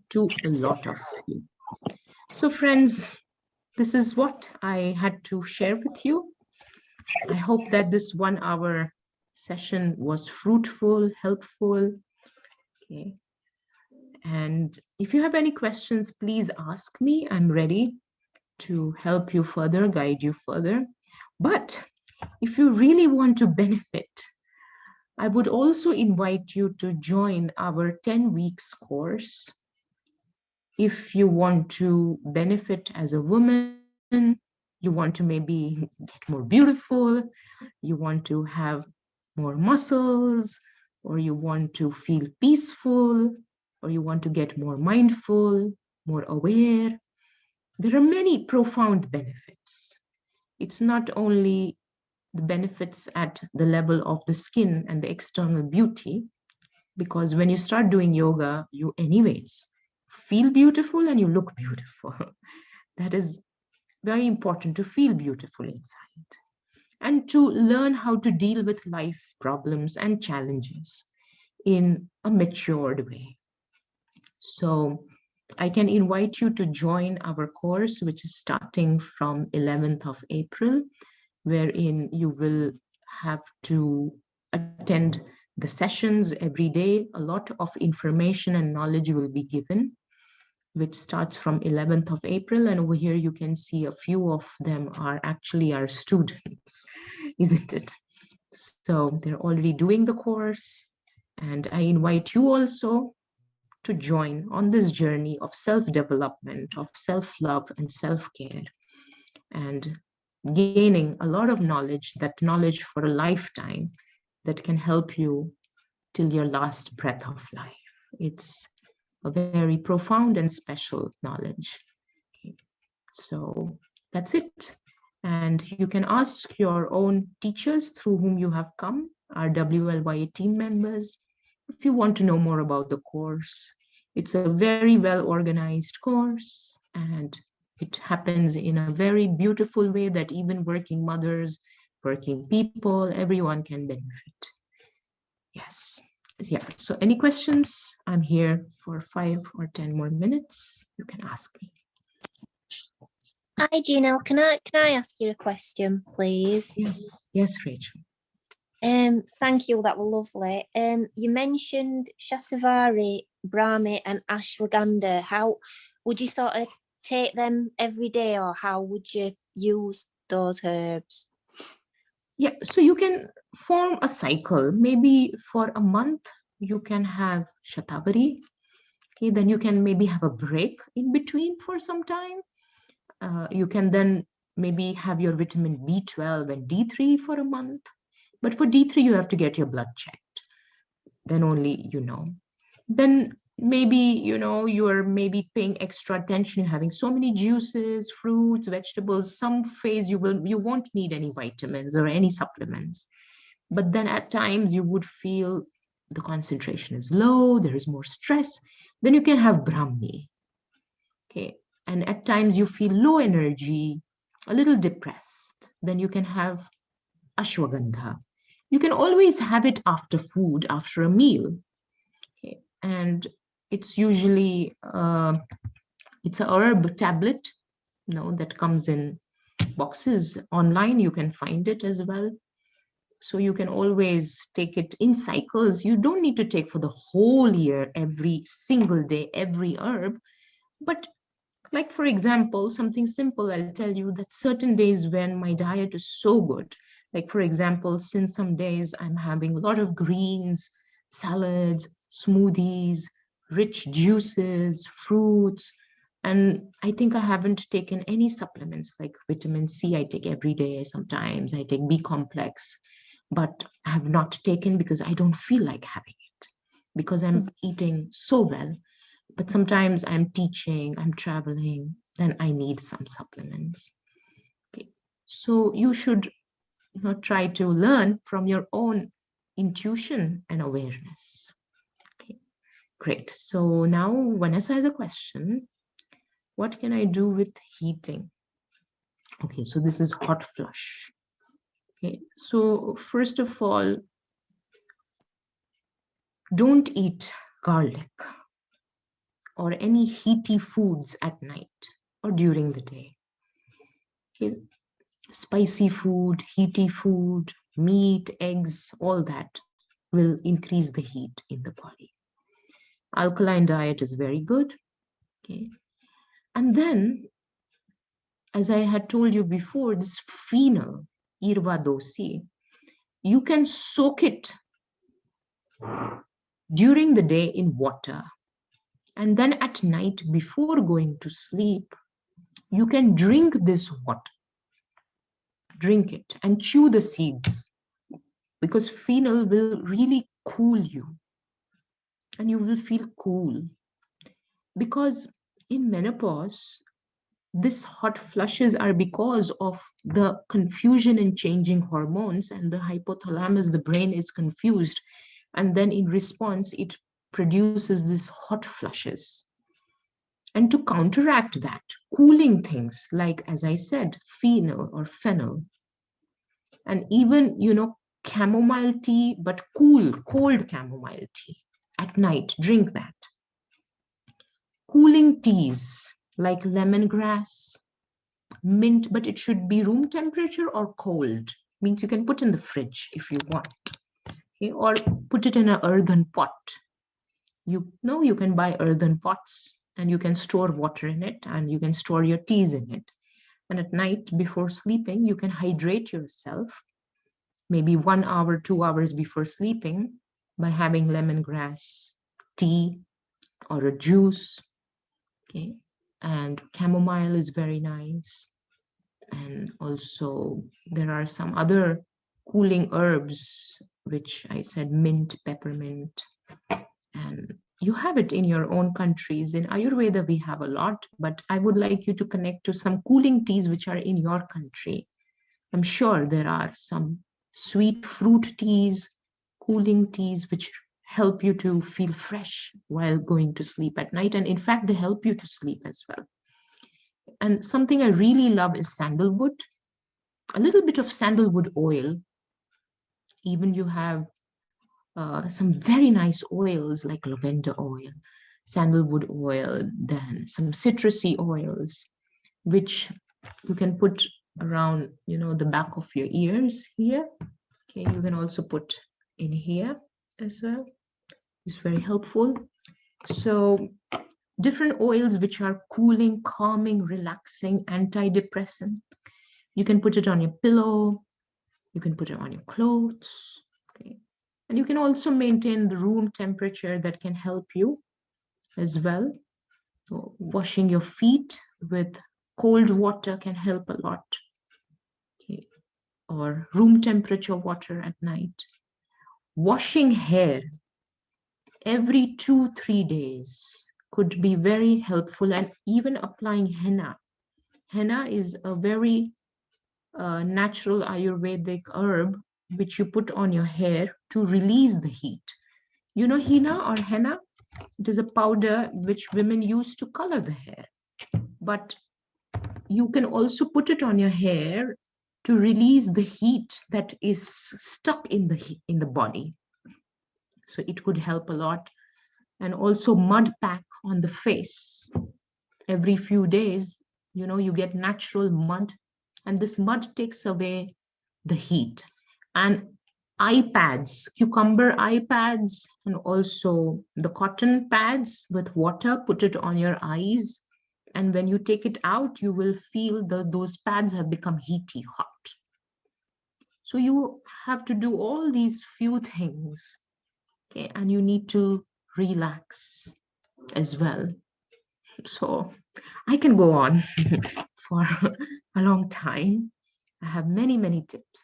[SPEAKER 2] to a lot of you. So, friends, this is what I had to share with you. I hope that this 1 hour session was fruitful, helpful. Okay. And if you have any questions, please ask me. I'm ready to help you further, guide you further. But if you really want to benefit, I would also invite you to join our 10 weeks course. If you want to benefit as a woman, you want to maybe get more beautiful, you want to have more muscles, or you want to feel peaceful, or you want to get more mindful, more aware. There are many profound benefits. It's not only the benefits at the level of the skin and the external beauty, because when you start doing yoga, you, anyways, feel beautiful and you look beautiful. That is very important, to feel beautiful inside and to learn how to deal with life problems and challenges in a matured way. So I can invite you to join our course, which is starting from 11th of April, wherein you will have to attend the sessions every day. A lot of information and knowledge will be given, which starts from 11th of April. And over here, you can see a few of them are actually our students, isn't it? So they're already doing the course. And I invite you also to join on this journey of self-development, of self-love and self-care, and gaining a lot of knowledge, that knowledge for a lifetime that can help you till your last breath of life. It's a very profound and special knowledge. Okay. So that's it. And you can ask your own teachers through whom you have come, our WLYA team members, if you want to know more about the course. It's a very well organized course, and it happens in a very beautiful way that even working mothers, working people, everyone can benefit. Yes. Yeah. So any questions? I'm here for 5 or 10 more minutes. You can ask me.
[SPEAKER 1] Hi, Jeenal. Can I ask you a question, please?
[SPEAKER 2] Yes. Yes, Rachel.
[SPEAKER 1] Thank you. That was lovely. You mentioned Shatavari, Brahmi, and Ashwagandha. How would you sort of take them every day, or how would you use those herbs?
[SPEAKER 2] Yeah, so you can form a cycle. Maybe for a month, you can have Shatavari. Okay, then you can maybe have a break in between for some time. You can then maybe have your vitamin B12 and D3 for a month. But for D3, you have to get your blood checked. Then only you know. Then maybe you're maybe paying extra attention, having so many juices, fruits, vegetables. Some phase you won't need any vitamins or any supplements, but then at times you would feel the concentration is low, there is more stress. Then you can have Brahmi. Okay, and at times you feel low energy, a little depressed, then you can have Ashwagandha. You can always have it after food, after a meal. Okay. And it's usually it's a herb tablet, that comes in boxes. Online you can find it as well. So you can always take it in cycles. You don't need to take for the whole year, every single day, every herb. But like, for example, something simple, I'll tell you that certain days when my diet is so good, Like, for example, since some days I'm having a lot of greens, salads, smoothies, rich juices, fruits, and I think I haven't taken any supplements like vitamin C. I take every day. Sometimes I take B complex, but I have not taken because I don't feel like having it because I'm eating so well. But sometimes I'm teaching, I'm traveling, then I need some supplements. Okay. So you should try to learn from your own intuition and awareness. Okay, great. So now Vanessa has a question. What can I do with heating? Okay, so this is hot flush. Okay, so first of all, don't eat garlic or any heaty foods at night or during the day. Okay, spicy food, heaty food, meat, eggs, all that will increase the heat in the body. Alkaline diet is very good. Okay. And then, as I had told you before, this phenol, irva dosi, you can soak it during the day in water. And then at night, before going to sleep, you can drink this water. Drink it and chew the seeds because phenol will really cool you and you will feel cool. Because in menopause, this hot flushes are because of the confusion in changing hormones, and the hypothalamus, the brain is confused. And then in response, it produces these hot flushes. And to counteract that, cooling things like, as I said, phenol or fennel, and even, chamomile tea, but cool, cold chamomile tea at night, drink that. Cooling teas like lemongrass, mint, but it should be room temperature or cold. Means you can put in the fridge if you want, okay? Or put it in an earthen pot. You know, you can buy earthen pots and you can store water in it and you can store your teas in it. And at night before sleeping, you can hydrate yourself maybe 1 hour, 2 hours before sleeping by having lemongrass tea or a juice, okay? And chamomile is very nice. And also there are some other cooling herbs, which I said mint, peppermint, and you have it in your own countries. In Ayurveda, we have a lot, but I would like you to connect to some cooling teas which are in your country. I'm sure there are some sweet fruit teas, cooling teas, which help you to feel fresh while going to sleep at night. And in fact, they help you to sleep as well. And something I really love is sandalwood, a little bit of sandalwood oil. Even you have some very nice oils like lavender oil, sandalwood oil, then some citrusy oils, which you can put around, the back of your ears here. Okay, you can also put in here as well. It's very helpful. So different oils which are cooling, calming, relaxing, antidepressant. You can put it on your pillow. You can put it on your clothes. Okay. And you can also maintain the room temperature that can help you as well. So washing your feet with cold water can help a lot. Okay. Or room temperature water at night. Washing hair every 2-3 days could be very helpful, and even applying henna. Henna is a very natural Ayurvedic herb which you put on your hair to release the heat. You know henna or henna? It is a powder which women use to color the hair. But you can also put it on your hair to release the heat that is stuck in the body. So it could help a lot. And also mud pack on the face. Every few days, you get natural mud, and this mud takes away the heat. And eye pads, cucumber eye pads, and also the cotton pads with water, put it on your eyes. And when you take it out, you will feel those pads have become heaty, hot. So you have to do all these few things, okay, and you need to relax as well. So I can go on for a long time. I have many, many tips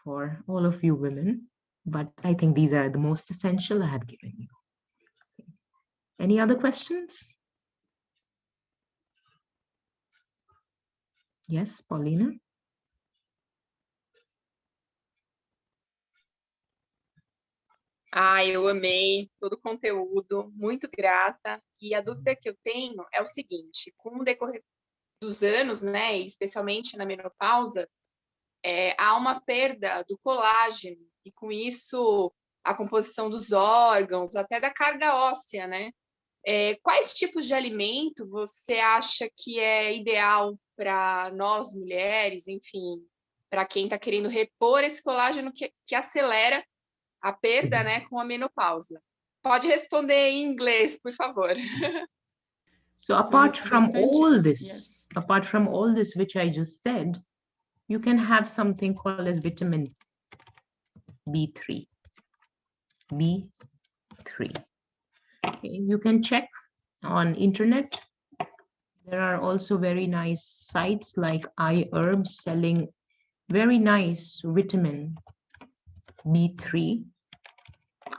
[SPEAKER 2] for all of you women, but I think these are the most essential I have given you. Any other questions? Yes, Paulina?
[SPEAKER 4] Eu amei todo o conteúdo, muito grata. E a dúvida que eu tenho é o seguinte: com o decorrer dos anos, né, especialmente na menopausa, há uma perda do colágeno, e com isso a composição dos órgãos, até da carga óssea, né? Quais tipos de alimento você acha que é ideal para nós mulheres, enfim, para quem está querendo repor esse colágeno que acelera a perda, né, com a menopausa? Pode responder em inglês, por favor.
[SPEAKER 2] So apart from all this which I just said, you can have something called as vitamin B3. B3. Okay, you can check on internet. There are also very nice sites like iHerbs selling very nice vitamin B3,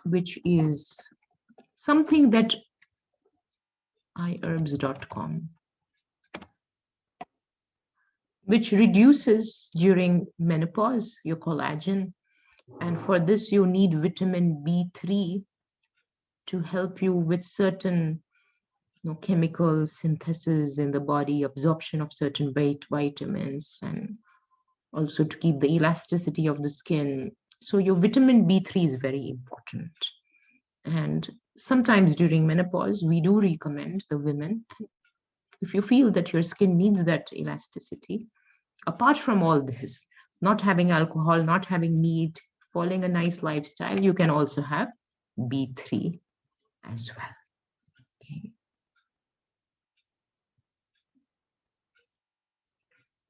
[SPEAKER 2] which is something that iHerbs.com, which reduces during menopause your collagen. And for this, you need vitamin B3 to help you with certain chemical synthesis in the body, absorption of certain vitamins, and also to keep the elasticity of the skin. So your vitamin B3 is very important. And sometimes during menopause, we do recommend the women, if you feel that your skin needs that elasticity, apart from all this, not having alcohol, not having meat, following a nice lifestyle, you can also have B3 as well. Okay.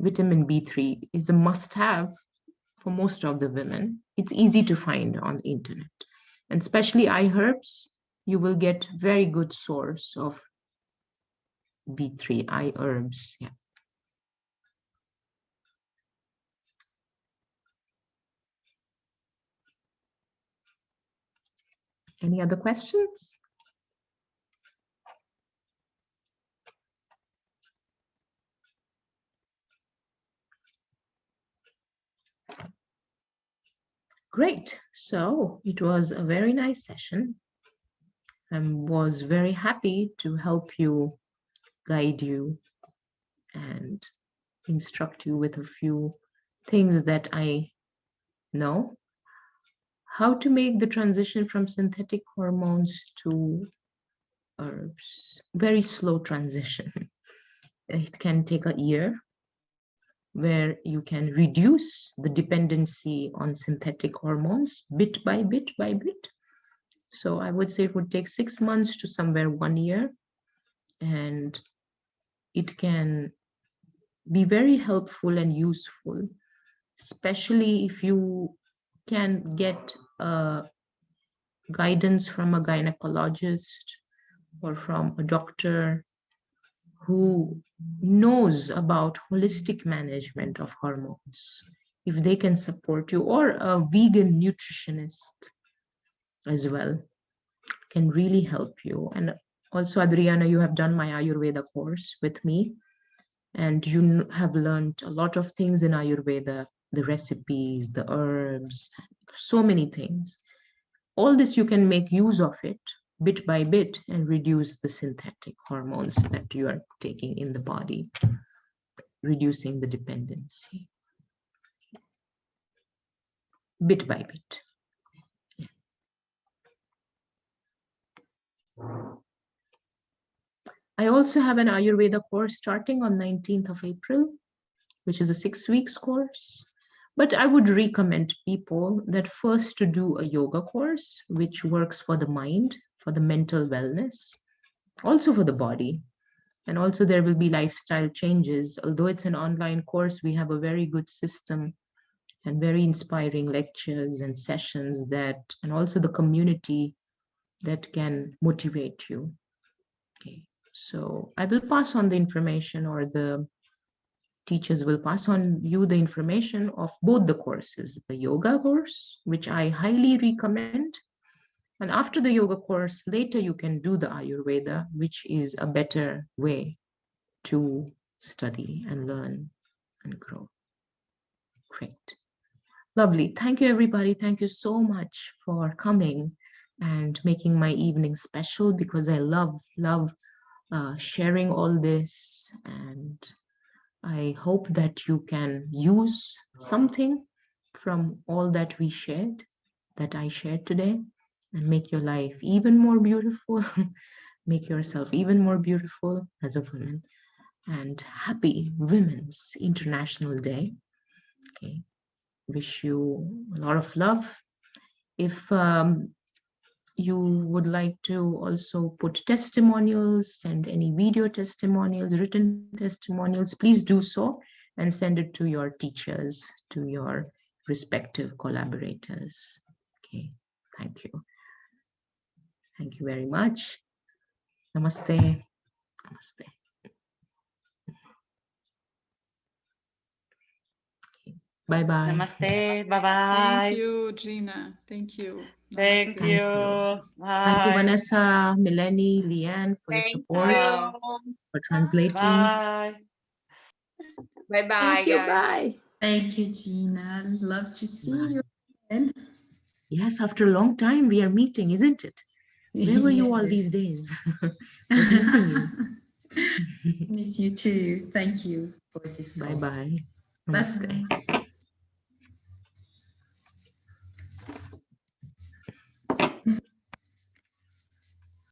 [SPEAKER 2] Vitamin B3 is a must-have for most of the women. It's easy to find on the internet. And especially iHerbs, you will get very good source of B3, iHerbs. Yeah. Any other questions? Great. So it was a very nice session. I was very happy to help you, guide you, and instruct you with a few things that I know. How to make the transition from synthetic hormones to herbs. Very slow transition. It can take a year, where you can reduce the dependency on synthetic hormones bit by bit by bit. So I would say it would take 6 months to somewhere 1 year, and it can be very helpful and useful, especially if you can get guidance from a gynecologist or from a doctor who knows about holistic management of hormones, if they can support you, or a vegan nutritionist as well, can really help you. And also, Adriana, you have done my Ayurveda course with me, and you have learned a lot of things in Ayurveda, the recipes, the herbs, so many things. All this, you can make use of it bit by bit and reduce the synthetic hormones that you are taking in the body, reducing the dependency bit by bit. I also have an Ayurveda course starting on 19th of April, which is a 6 weeks course. But I would recommend people that first to do a yoga course, which works for the mind, for the mental wellness, also for the body. And also there will be lifestyle changes. Although it's an online course, we have a very good system and very inspiring lectures and sessions and also the community that can motivate you. Okay, so I will pass on the information, or the teachers will pass on you the information of both the courses, the yoga course, which I highly recommend. And after the yoga course, later you can do the Ayurveda, which is a better way to study and learn and grow. Great. Lovely. Thank you, everybody. Thank you so much for coming and making my evening special, because I love sharing all this. And I hope that you can use something from all that we shared, that I shared today, and make your life even more beautiful, make yourself even more beautiful as a woman. And happy Women's International Day. Okay. Wish you a lot of love. If you would like to also put testimonials, send any video testimonials, written testimonials, please do so and send it to your teachers, to your respective collaborators. Okay, thank you. Thank you very much. Namaste. Namaste. Bye-bye.
[SPEAKER 5] Namaste. Bye-bye.
[SPEAKER 6] Thank you, Gina. Thank you.
[SPEAKER 5] Thank
[SPEAKER 6] Namaste.
[SPEAKER 5] you.
[SPEAKER 2] Thank you,
[SPEAKER 5] Bye.
[SPEAKER 2] Vanessa, Melanie, Leanne, for your
[SPEAKER 4] Thank
[SPEAKER 2] support,
[SPEAKER 4] you.
[SPEAKER 2] for translating.
[SPEAKER 5] Bye.
[SPEAKER 4] Bye-bye,
[SPEAKER 3] Thank you.
[SPEAKER 4] guys.
[SPEAKER 3] Bye.
[SPEAKER 7] Thank you, Gina. Love to see you again.
[SPEAKER 2] Yes, after a long time we are meeting, isn't it? Where were you all these days? I was missing you.
[SPEAKER 7] Miss you too. Thank you for this call.
[SPEAKER 2] Bye-bye.
[SPEAKER 7] Bye.
[SPEAKER 2] Namaste.